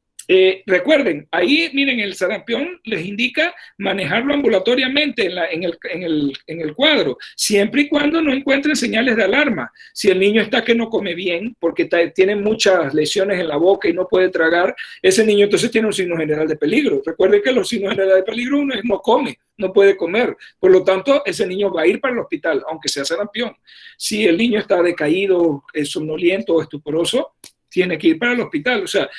recuerden, ahí miren, el sarampión les indica manejarlo ambulatoriamente en el cuadro, siempre y cuando no encuentren señales de alarma. Si el niño está que no come bien porque tiene muchas lesiones en la boca y no puede tragar, ese niño entonces tiene un signo general de peligro. Recuerden que los signos generales de peligro uno es no come, no puede comer, por lo tanto ese niño va a ir para el hospital, aunque sea sarampión. Si el niño está decaído, somnoliento o estuporoso, tiene que ir para el hospital. O sea,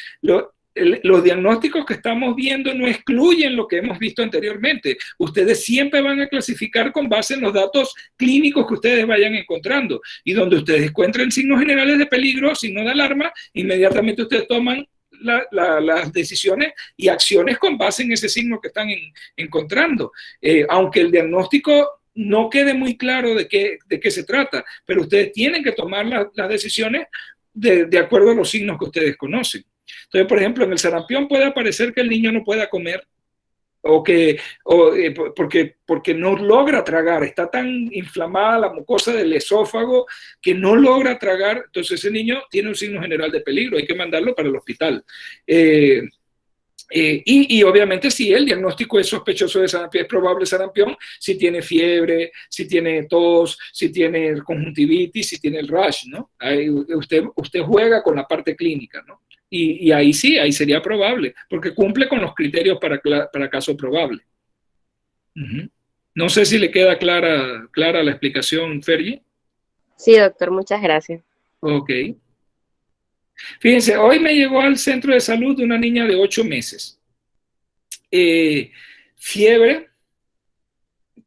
los diagnósticos que estamos viendo no excluyen lo que hemos visto anteriormente. Ustedes siempre van a clasificar con base en los datos clínicos que ustedes vayan encontrando. Y donde ustedes encuentren signos generales de peligro, signos de alarma, inmediatamente ustedes toman las decisiones y acciones con base en ese signo que están encontrando. Aunque el diagnóstico no quede muy claro de qué se trata, pero ustedes tienen que tomar las decisiones de acuerdo a los signos que ustedes conocen. Entonces, por ejemplo, en el sarampión puede aparecer que el niño no pueda comer porque no logra tragar, está tan inflamada la mucosa del esófago que no logra tragar, entonces ese niño tiene un signo general de peligro, hay que mandarlo para el hospital. Y obviamente si el diagnóstico es sospechoso de sarampión, es probable sarampión, si tiene fiebre, si tiene tos, si tiene conjuntivitis, si tiene el rash, ¿no? Ahí usted juega con la parte clínica, ¿no? Y ahí sí, ahí sería probable, porque cumple con los criterios para caso probable. No sé si le queda clara la explicación, Fergie. Sí, doctor, muchas gracias. Ok. Fíjense, hoy me llegó al centro de salud una niña de 8 meses. Fiebre.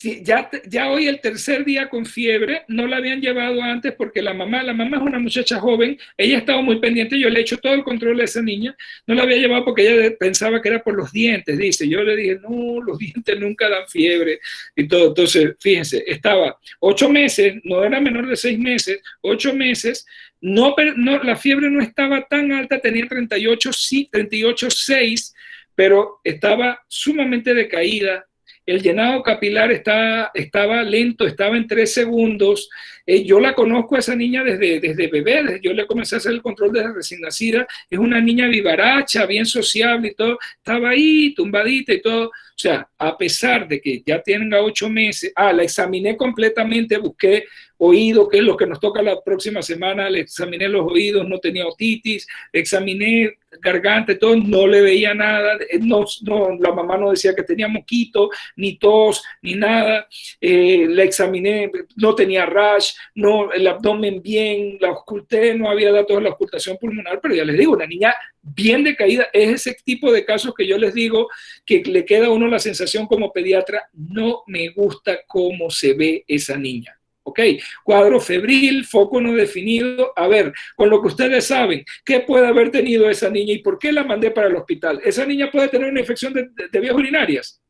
Ya hoy el tercer día con fiebre, no la habían llevado antes porque la mamá es una muchacha joven, ella estaba muy pendiente, yo le he hecho todo el control a esa niña, no la había llevado porque ella pensaba que era por los dientes, dice, yo le dije, no, los dientes nunca dan fiebre y todo. Entonces, fíjense, estaba 8 meses, no era menor de 6 meses, 8 meses, no, la fiebre no estaba tan alta, tenía 38,6, pero estaba sumamente decaída. El llenado capilar estaba lento, estaba en 3 segundos. Yo la conozco a esa niña desde bebé, yo le comencé a hacer el control desde recién nacida. Es una niña vivaracha, bien sociable y todo. Estaba ahí, tumbadita y todo. O sea, a pesar de que ya tenga 8 meses, la examiné completamente, busqué oído, que es lo que nos toca la próxima semana, le examiné los oídos, no tenía otitis, examiné garganta y todo, no le veía nada, la mamá no decía que tenía moquito, ni tos, ni nada, la examiné, no tenía rash, no, el abdomen bien, la oculté, no había datos de la ocultación pulmonar, pero ya les digo, una niña bien decaída, es ese tipo de casos que yo les digo que le queda a uno la sensación como pediatra, no me gusta cómo se ve esa niña. Ok, cuadro febril, foco no definido. A ver, con lo que ustedes saben, ¿qué puede haber tenido esa niña y por qué la mandé para el hospital? ¿Esa niña puede tener una infección de vías urinarias?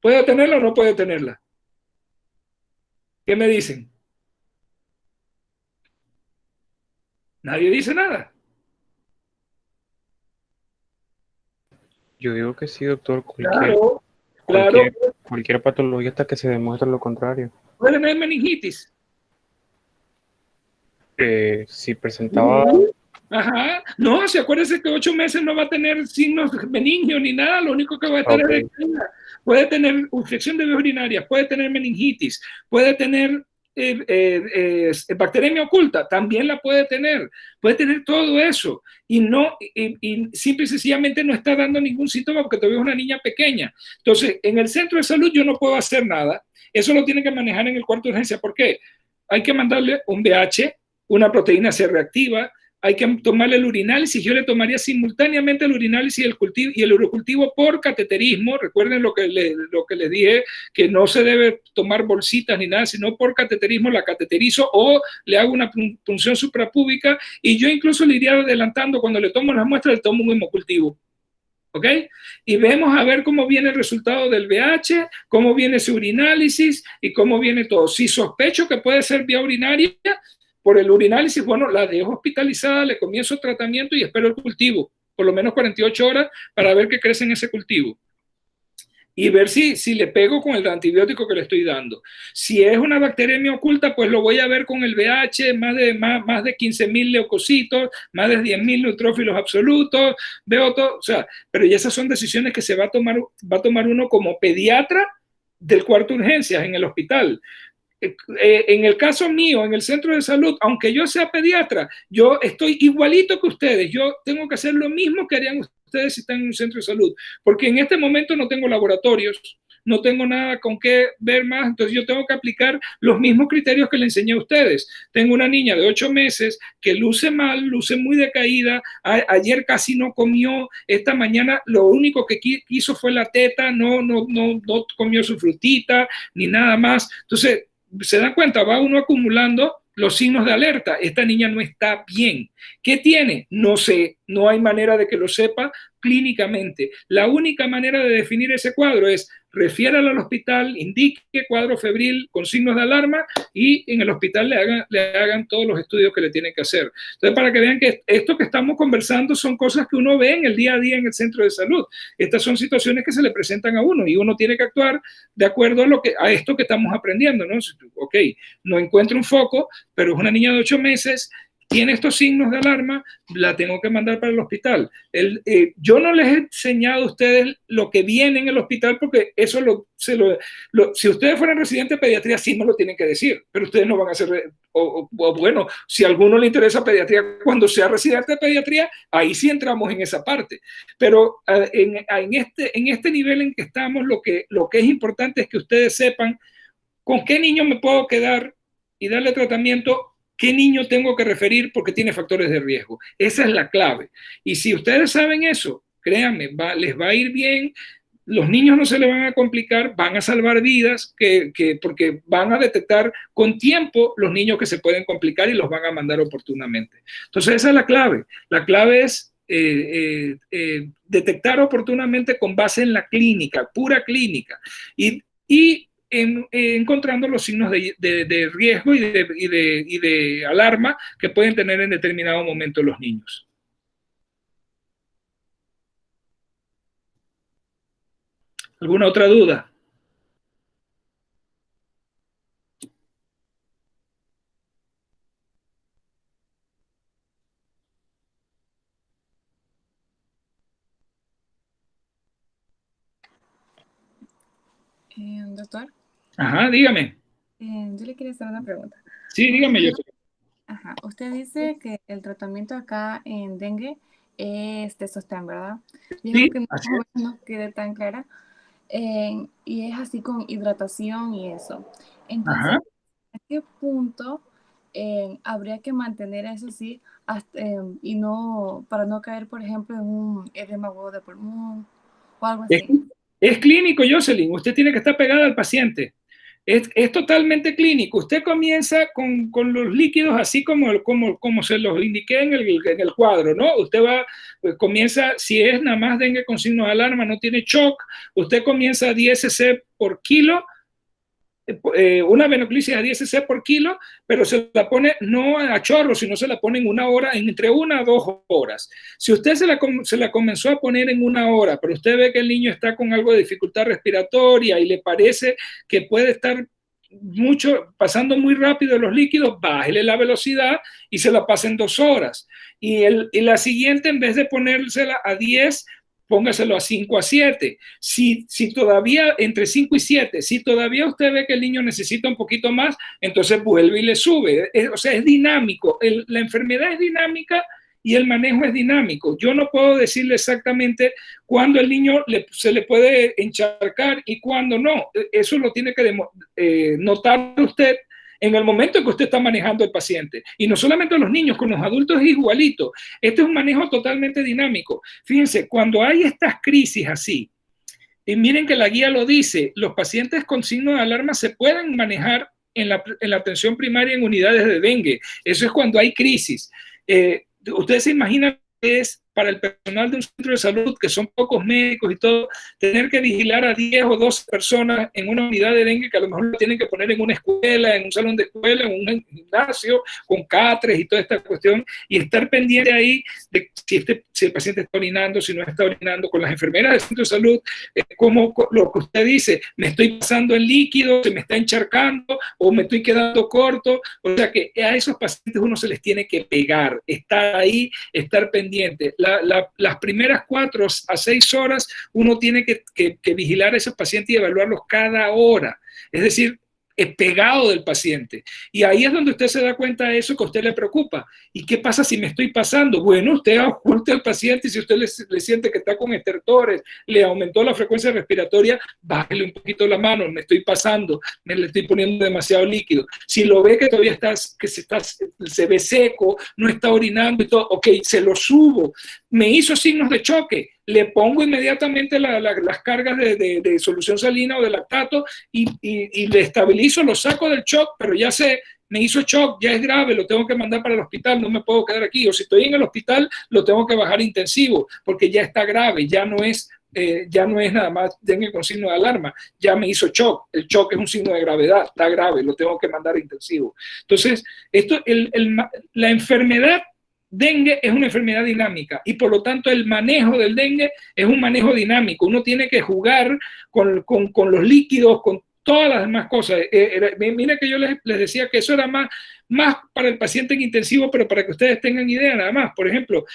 ¿Puede tenerla o no puede tenerla? ¿Qué me dicen? Nadie dice nada. Yo digo que sí, doctor. Cualquier patología hasta que se demuestre lo contrario. ¿Puede tener meningitis? Si presentaba... Ajá. No, si acuérdense que 8 meses no va a tener signos meningios ni nada, lo único que va a tener es puede tener infección de vías urinarias, puede tener meningitis, puede tener bacteremia oculta, también la puede tener todo eso y simple y sencillamente no está dando ningún síntoma porque todavía es una niña pequeña. Entonces, en el centro de salud yo no puedo hacer nada, eso lo tiene que manejar en el cuarto de urgencia. ¿Por qué? Hay que mandarle un BH, una proteína C reactiva, hay que tomarle el urinálisis. Yo le tomaría simultáneamente el urinálisis y el urocultivo por cateterismo. Recuerden lo que les dije, que no se debe tomar bolsitas ni nada, sino por cateterismo la cateterizo o le hago una punción suprapúbica, y yo incluso le iría adelantando, cuando le tomo las muestras, le tomo un hemocultivo. ¿Ok? Y vemos a ver cómo viene el resultado del VH, cómo viene ese urinálisis y cómo viene todo. Si sospecho que puede ser vía urinaria, por el urinálisis, bueno, la dejo hospitalizada, le comienzo el tratamiento y espero el cultivo, por lo menos 48 horas, para ver qué crece en ese cultivo. Y ver si le pego con el antibiótico que le estoy dando. Si es una bacteremia oculta, pues lo voy a ver con el VH, más de 15.000 leucocitos, más de 10.000 neutrófilos absolutos, veo todo, o sea, pero ya esas son decisiones que se va a tomar uno como pediatra del cuarto de urgencias en el hospital. En el caso mío, en el centro de salud, aunque yo sea pediatra, yo estoy igualito que ustedes. Yo tengo que hacer lo mismo que harían ustedes si están en un centro de salud, porque en este momento no tengo laboratorios, no tengo nada con qué ver más, entonces yo tengo que aplicar los mismos criterios que le enseñé a ustedes. Tengo una niña de 8 meses que luce mal, luce muy decaída, ayer casi no comió, esta mañana lo único que quiso fue la teta, no comió su frutita, ni nada más. Entonces, se dan cuenta, va uno acumulando los signos de alerta. Esta niña no está bien. ¿Qué tiene? No sé, no hay manera de que lo sepa clínicamente. La única manera de definir ese cuadro es refiérala al hospital, indique cuadro febril con signos de alarma y en el hospital le hagan todos los estudios que le tienen que hacer. Entonces, para que vean que esto que estamos conversando son cosas que uno ve en el día a día en el centro de salud. Estas son situaciones que se le presentan a uno y uno tiene que actuar de acuerdo a esto que estamos aprendiendo, ¿no? Ok, no encuentro un foco, pero es una niña de 8 meses, tiene estos signos de alarma, la tengo que mandar para el hospital. Yo no les he enseñado a ustedes lo que viene en el hospital, porque eso si ustedes fueran residentes de pediatría, sí me lo tienen que decir, pero ustedes no van a ser, bueno, si a alguno le interesa pediatría, cuando sea residente de pediatría, ahí sí entramos en esa parte. Pero en este nivel en que estamos, lo que es importante es que ustedes sepan con qué niño me puedo quedar y darle tratamiento, qué niño tengo que referir porque tiene factores de riesgo. Esa es la clave. Y si ustedes saben eso, créanme, les va a ir bien, los niños no se les van a complicar, van a salvar vidas, porque van a detectar con tiempo los niños que se pueden complicar y los van a mandar oportunamente. Entonces esa es la clave. La clave es detectar oportunamente con base en la clínica, pura clínica. Y encontrando los signos de riesgo y de alarma que pueden tener en determinado momento los niños. ¿Alguna otra duda? Doctor. Ajá, dígame. Yo le quería hacer una pregunta. Sí, dígame yo. Ajá, usted dice que el tratamiento acá en dengue es de sostén, ¿verdad? Sí, que no quede tan clara. Y es así con hidratación y eso. Entonces, ajá. ¿a qué punto habría que mantener eso así y no, para no caer, por ejemplo, en un edema agudo de pulmón o algo así? Es clínico, Jocelyn. Usted tiene que estar pegada al paciente. Es totalmente clínico. Usted comienza con los líquidos así como se los indiqué en el cuadro, ¿no? Usted comienza, si es nada más dengue con signos de alarma, no tiene shock, usted comienza a 10 cc por kilo, una venoclisis a 10 cc por kilo, pero se la pone no a chorro, sino se la pone en una hora, entre 1 a 2 horas. Si usted se la comenzó a poner en 1 hora, pero usted ve que el niño está con algo de dificultad respiratoria y le parece que puede estar pasando muy rápido los líquidos, bájele la velocidad y se la pasa en 2 horas. Y la siguiente, en vez de ponérsela a 10, póngaselo a 5 a 7. Si todavía, entre 5 y 7, si todavía usted ve que el niño necesita un poquito más, entonces vuelve y le sube. O sea, es dinámico. La enfermedad es dinámica y el manejo es dinámico. Yo no puedo decirle exactamente cuándo el niño se le puede encharcar y cuándo no. Eso lo tiene que notar usted en el momento en que usted está manejando al paciente. Y no solamente a los niños, con los adultos es igualito. Este es un manejo totalmente dinámico. Fíjense, cuando hay estas crisis así, y miren que la guía lo dice, los pacientes con signos de alarma se pueden manejar en la atención primaria en unidades de dengue. Eso es cuando hay crisis. Ustedes se imaginan que es para el personal de un centro de salud, que son pocos médicos y todo, tener que vigilar a 10 o 12 personas en una unidad de dengue que a lo mejor lo tienen que poner en una escuela, en un salón de escuela, en un gimnasio, con catres y toda esta cuestión, y estar pendiente ahí de si el paciente está orinando, si no está orinando, con las enfermeras del centro de salud, como lo que usted dice, me estoy pasando el líquido, se me está encharcando, o me estoy quedando corto. O sea que a esos pacientes uno se les tiene que pegar, estar ahí, estar pendiente. Las primeras 4 a 6 horas uno tiene que vigilar a esos pacientes y evaluarlos cada hora. Es decir, pegado del paciente. Y ahí es donde usted se da cuenta de eso que a usted le preocupa. ¿Y qué pasa si me estoy pasando? Bueno, usted oculte al paciente y si usted le siente que está con estertores, le aumentó la frecuencia respiratoria, bájele un poquito la mano, me estoy pasando, me le estoy poniendo demasiado líquido. Si lo ve que todavía se ve seco, no está orinando y todo, ok, se lo subo. Me hizo signos de choque, le pongo inmediatamente las cargas de solución salina o de lactato y le estabilizo, lo saco del shock, pero ya sé, me hizo shock, ya es grave, lo tengo que mandar para el hospital, no me puedo quedar aquí. O si estoy en el hospital, lo tengo que bajar intensivo, porque ya está grave, ya no es nada más dengue con signo de alarma, ya me hizo shock, el shock es un signo de gravedad, está grave, lo tengo que mandar intensivo. Entonces, la enfermedad dengue es una enfermedad dinámica y por lo tanto el manejo del dengue es un manejo dinámico. Uno tiene que jugar con los líquidos, con todas las demás cosas. Mira que yo les decía que eso era más para el paciente en intensivo, pero para que ustedes tengan idea nada más. Por ejemplo,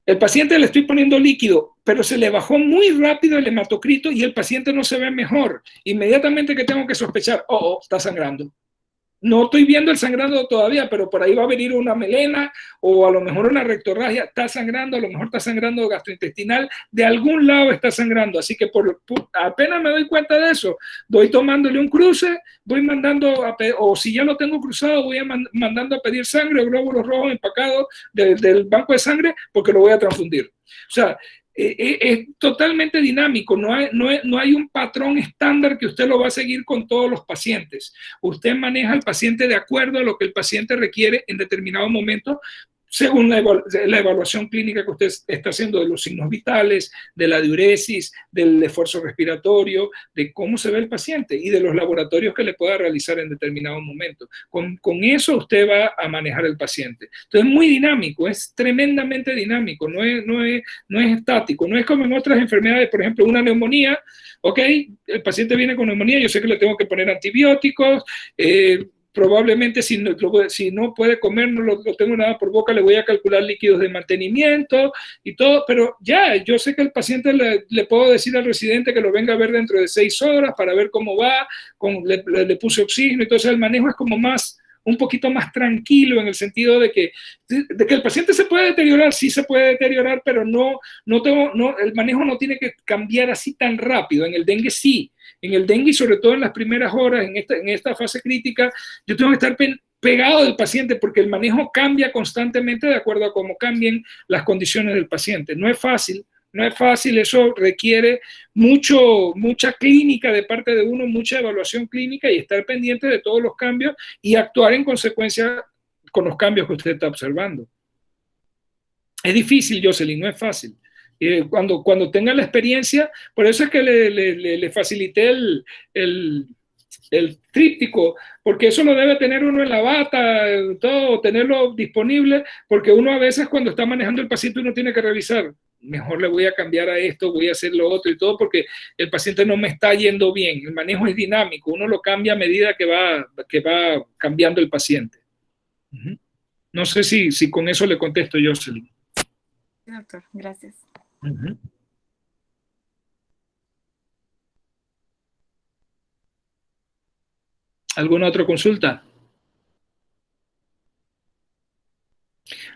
el paciente le estoy poniendo líquido, pero se le bajó muy rápido el hematocrito y el paciente no se ve mejor. Inmediatamente que tengo que sospechar, está sangrando. No estoy viendo el sangrando todavía, pero por ahí va a venir una melena o a lo mejor una rectorragia. Está sangrando, a lo mejor está sangrando gastrointestinal, de algún lado está sangrando. Así que apenas me doy cuenta de eso, voy tomándole un cruce, voy mandando, o si ya lo tengo cruzado, voy mandando a pedir sangre o glóbulos rojos empacados del banco de sangre porque lo voy a transfundir. O sea, es totalmente dinámico, no hay un patrón estándar que usted lo va a seguir con todos los pacientes. Usted maneja al paciente de acuerdo a lo que el paciente requiere en determinado momento, según la evaluación clínica que usted está haciendo de los signos vitales, de la diuresis, del esfuerzo respiratorio, de cómo se ve el paciente y de los laboratorios que le pueda realizar en determinado momento. Con eso usted va a manejar el paciente. Entonces es muy dinámico, es tremendamente dinámico, no es estático, no es como en otras enfermedades, por ejemplo, una neumonía, ok, el paciente viene con neumonía, yo sé que le tengo que poner antibióticos, probablemente si no puede comer, no lo tengo nada por boca, le voy a calcular líquidos de mantenimiento y todo, pero ya, yo sé que el paciente le puedo decir al residente que lo venga a ver dentro de 6 horas para ver cómo va, le puse oxígeno, entonces el manejo es como un poquito más tranquilo en el sentido de que el paciente se puede deteriorar, sí se puede deteriorar, pero el manejo no tiene que cambiar así tan rápido. En el dengue sí, en el dengue y sobre todo en las primeras horas, en esta fase crítica, yo tengo que estar pegado del paciente porque el manejo cambia constantemente de acuerdo a cómo cambien las condiciones del paciente. No es fácil, eso requiere mucha clínica de parte de uno, mucha evaluación clínica y estar pendiente de todos los cambios y actuar en consecuencia con los cambios que usted está observando. Es difícil, Jocelyn, no es fácil. Cuando tenga la experiencia, por eso es que le facilité el tríptico, porque eso lo debe tener uno en la bata, todo, tenerlo disponible, porque uno a veces cuando está manejando el paciente uno tiene que revisar, mejor le voy a cambiar a esto, voy a hacer lo otro y todo, porque el paciente no me está yendo bien, el manejo es dinámico, uno lo cambia a medida que va cambiando el paciente. No sé si con eso le contesto, Jocelyn. Sí, doctor, gracias. ¿Alguna otra consulta?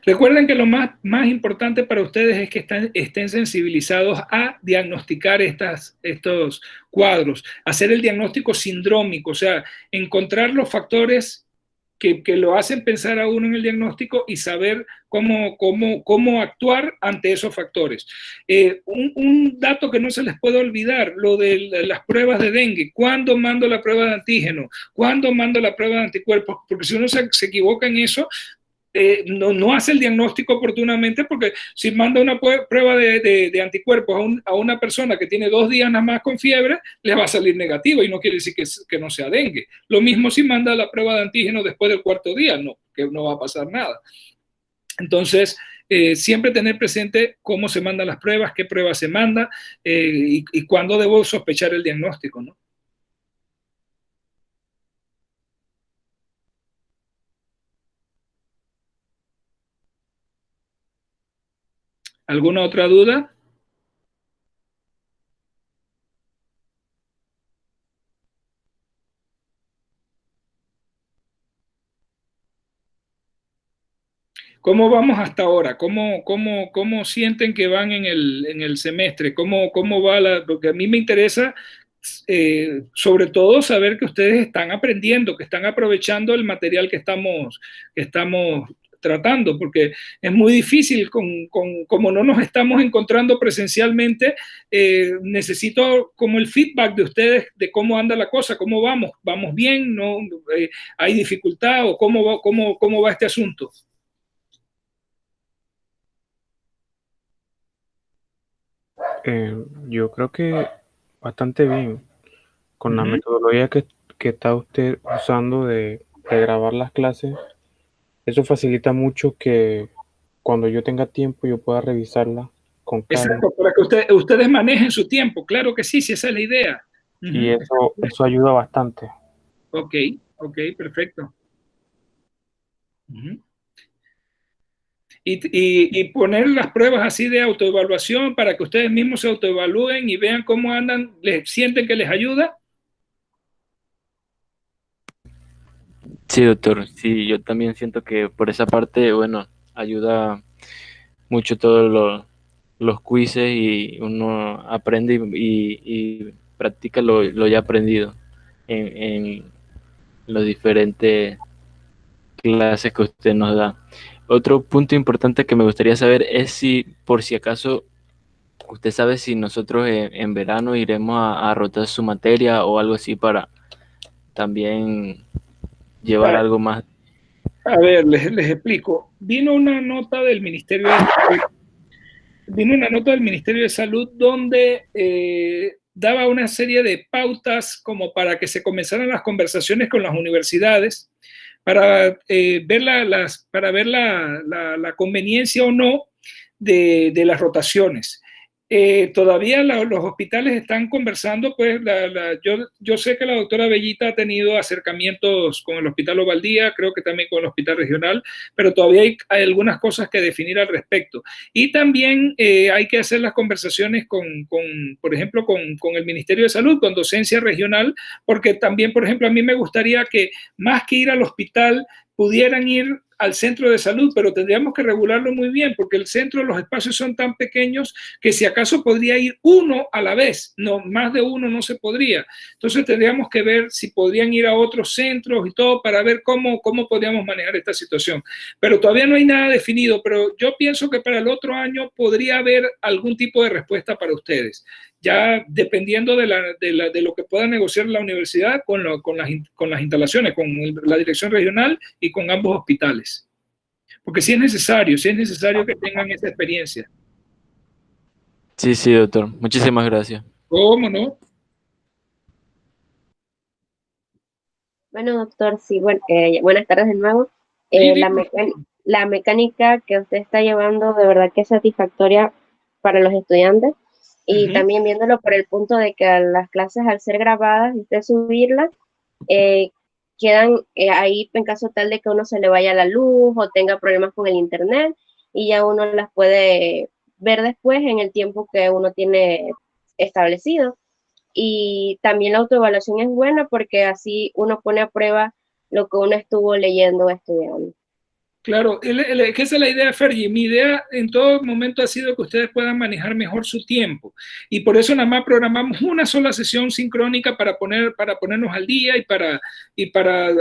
Recuerden que lo más importante para ustedes es que estén sensibilizados a diagnosticar estos cuadros, hacer el diagnóstico sindrómico, o sea, encontrar los factores que lo hacen pensar a uno en el diagnóstico y saber cómo actuar ante esos factores. Un dato que no se les puede olvidar, lo de las pruebas de dengue. ¿Cuándo mando la prueba de antígeno? ¿Cuándo mando la prueba de anticuerpos? Porque si uno se equivoca en eso, no hace el diagnóstico oportunamente, porque si manda una prueba de anticuerpos a una persona que tiene 2 días nada más con fiebre, le va a salir negativo y no quiere decir que no sea dengue. Lo mismo si manda la prueba de antígeno después del 4.º día, que no va a pasar nada. Entonces, siempre tener presente cómo se mandan las pruebas, qué pruebas se manda y cuándo debo sospechar el diagnóstico, ¿no? ¿Alguna otra duda? ¿Cómo vamos hasta ahora? ¿Cómo sienten que van en el semestre? ¿Cómo va porque a mí me interesa sobre todo saber que ustedes están aprendiendo, que están aprovechando el material que estamos tratando, porque es muy difícil, como no nos estamos encontrando presencialmente, necesito como el feedback de ustedes de cómo anda la cosa, cómo vamos bien, ¿no? ¿Hay dificultad o cómo va este asunto? Yo creo que bastante bien con la metodología que está usted usando de grabar las clases. Eso facilita mucho que cuando yo tenga tiempo yo pueda revisarla con calma. Exacto, para que ustedes manejen su tiempo. Claro que sí, si esa es la idea. Y eso ayuda bastante. Ok, perfecto. Y poner las pruebas así de autoevaluación para que ustedes mismos se autoevalúen y vean cómo andan, sienten que les ayuda. Sí, doctor, sí, yo también siento que por esa parte, bueno, ayuda mucho todos los quizzes y uno aprende y practica lo ya aprendido en los diferentes clases que usted nos da. Otro punto importante que me gustaría saber es si, por si acaso, usted sabe si nosotros en verano iremos a rotar su materia o algo así para también llevar algo más. A ver, les explico. Vino una nota del Ministerio de Salud donde daba una serie de pautas como para que se comenzaran las conversaciones con las universidades para ver la conveniencia o no de las rotaciones. Todavía los hospitales están conversando, pues yo sé que la doctora Bellita ha tenido acercamientos con el Hospital Ovaldía, creo que también con el Hospital Regional, pero todavía hay algunas cosas que definir al respecto. Y también hay que hacer las conversaciones por ejemplo, con el Ministerio de Salud, con docencia regional, porque también, por ejemplo, a mí me gustaría que más que ir al hospital, pudieran ir al centro de salud, pero tendríamos que regularlo muy bien, porque el centro, los espacios son tan pequeños que si acaso podría ir uno a la vez, no, más de uno no se podría. Entonces tendríamos que ver si podrían ir a otros centros y todo para ver cómo podríamos manejar esta situación. Pero todavía no hay nada definido, pero yo pienso que para el otro año podría haber algún tipo de respuesta para ustedes, ya dependiendo de lo que pueda negociar la universidad con las instalaciones, con la dirección regional y con ambos hospitales. Porque sí es necesario que tengan esa experiencia. Sí, sí, doctor. Muchísimas gracias. ¿Cómo no? Bueno, doctor, sí, buenas tardes de nuevo. La mecánica que usted está llevando de verdad que es satisfactoria para los estudiantes y también viéndolo por el punto de que las clases al ser grabadas y usted subirlas, quedan ahí en caso tal de que uno se le vaya la luz o tenga problemas con el internet y ya uno las puede ver después en el tiempo que uno tiene establecido. Y también la autoevaluación es buena porque así uno pone a prueba lo que uno estuvo leyendo o estudiando. Claro, que esa es la idea, Fergie. Mi idea en todo momento ha sido que ustedes puedan manejar mejor su tiempo. Y por eso nada más programamos una sola sesión sincrónica para ponernos al día y para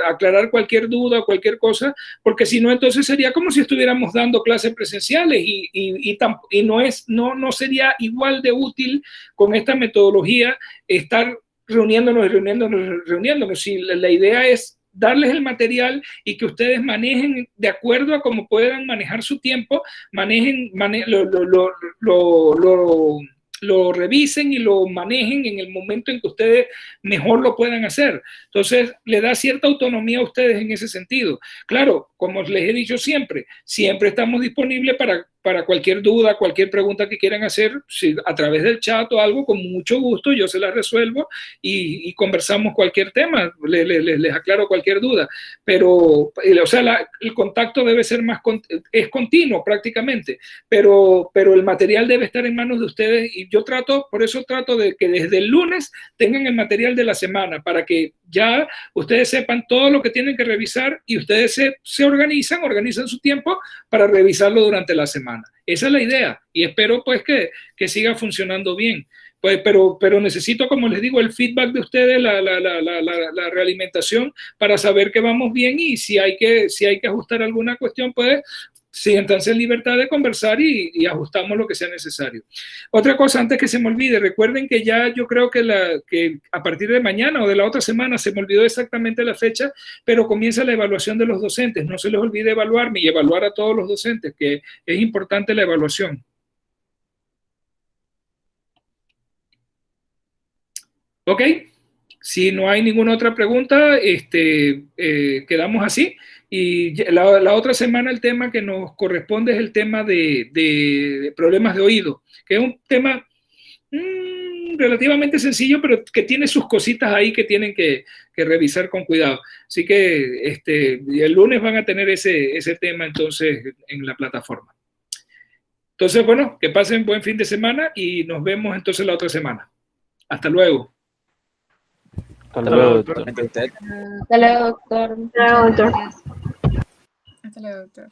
aclarar cualquier duda o cualquier cosa, porque si no, entonces sería como si estuviéramos dando clases presenciales y no sería igual de útil con esta metodología estar reuniéndonos. Si la idea es darles el material y que ustedes manejen de acuerdo a cómo puedan manejar su tiempo, lo revisen y lo manejen en el momento en que ustedes mejor lo puedan hacer. Entonces, le da cierta autonomía a ustedes en ese sentido. Claro, como les he dicho siempre estamos disponibles para cualquier duda, cualquier pregunta que quieran hacer, si a través del chat o algo, con mucho gusto yo se las resuelvo y conversamos cualquier tema, les aclaro cualquier duda, pero, o sea, el contacto debe ser es continuo prácticamente, pero el material debe estar en manos de ustedes y por eso trato de que desde el lunes tengan el material de la semana, para que ya ustedes sepan todo lo que tienen que revisar y ustedes se organizan su tiempo para revisarlo durante la semana. Esa es la idea y espero pues que siga funcionando bien. Pues, pero necesito, como les digo, el feedback de ustedes, la realimentación para saber que vamos bien y si hay que ajustar alguna cuestión, pues siéntanse en libertad de conversar y ajustamos lo que sea necesario. Otra cosa, antes que se me olvide, recuerden que ya yo creo que a partir de mañana o de la otra semana, se me olvidó exactamente la fecha, pero comienza la evaluación de los docentes. No se les olvide evaluarme y evaluar a todos los docentes, que es importante la evaluación. Ok, si no hay ninguna otra pregunta, quedamos así. Y la otra semana el tema que nos corresponde es el tema de problemas de oído, que es un tema relativamente sencillo, pero que tiene sus cositas ahí que tienen que revisar con cuidado. Así que el lunes van a tener ese tema entonces en la plataforma. Entonces, bueno, que pasen buen fin de semana y nos vemos entonces la otra semana. Hasta luego. Hasta luego, doctor. Hasta luego, doctor. Hasta luego, doctor.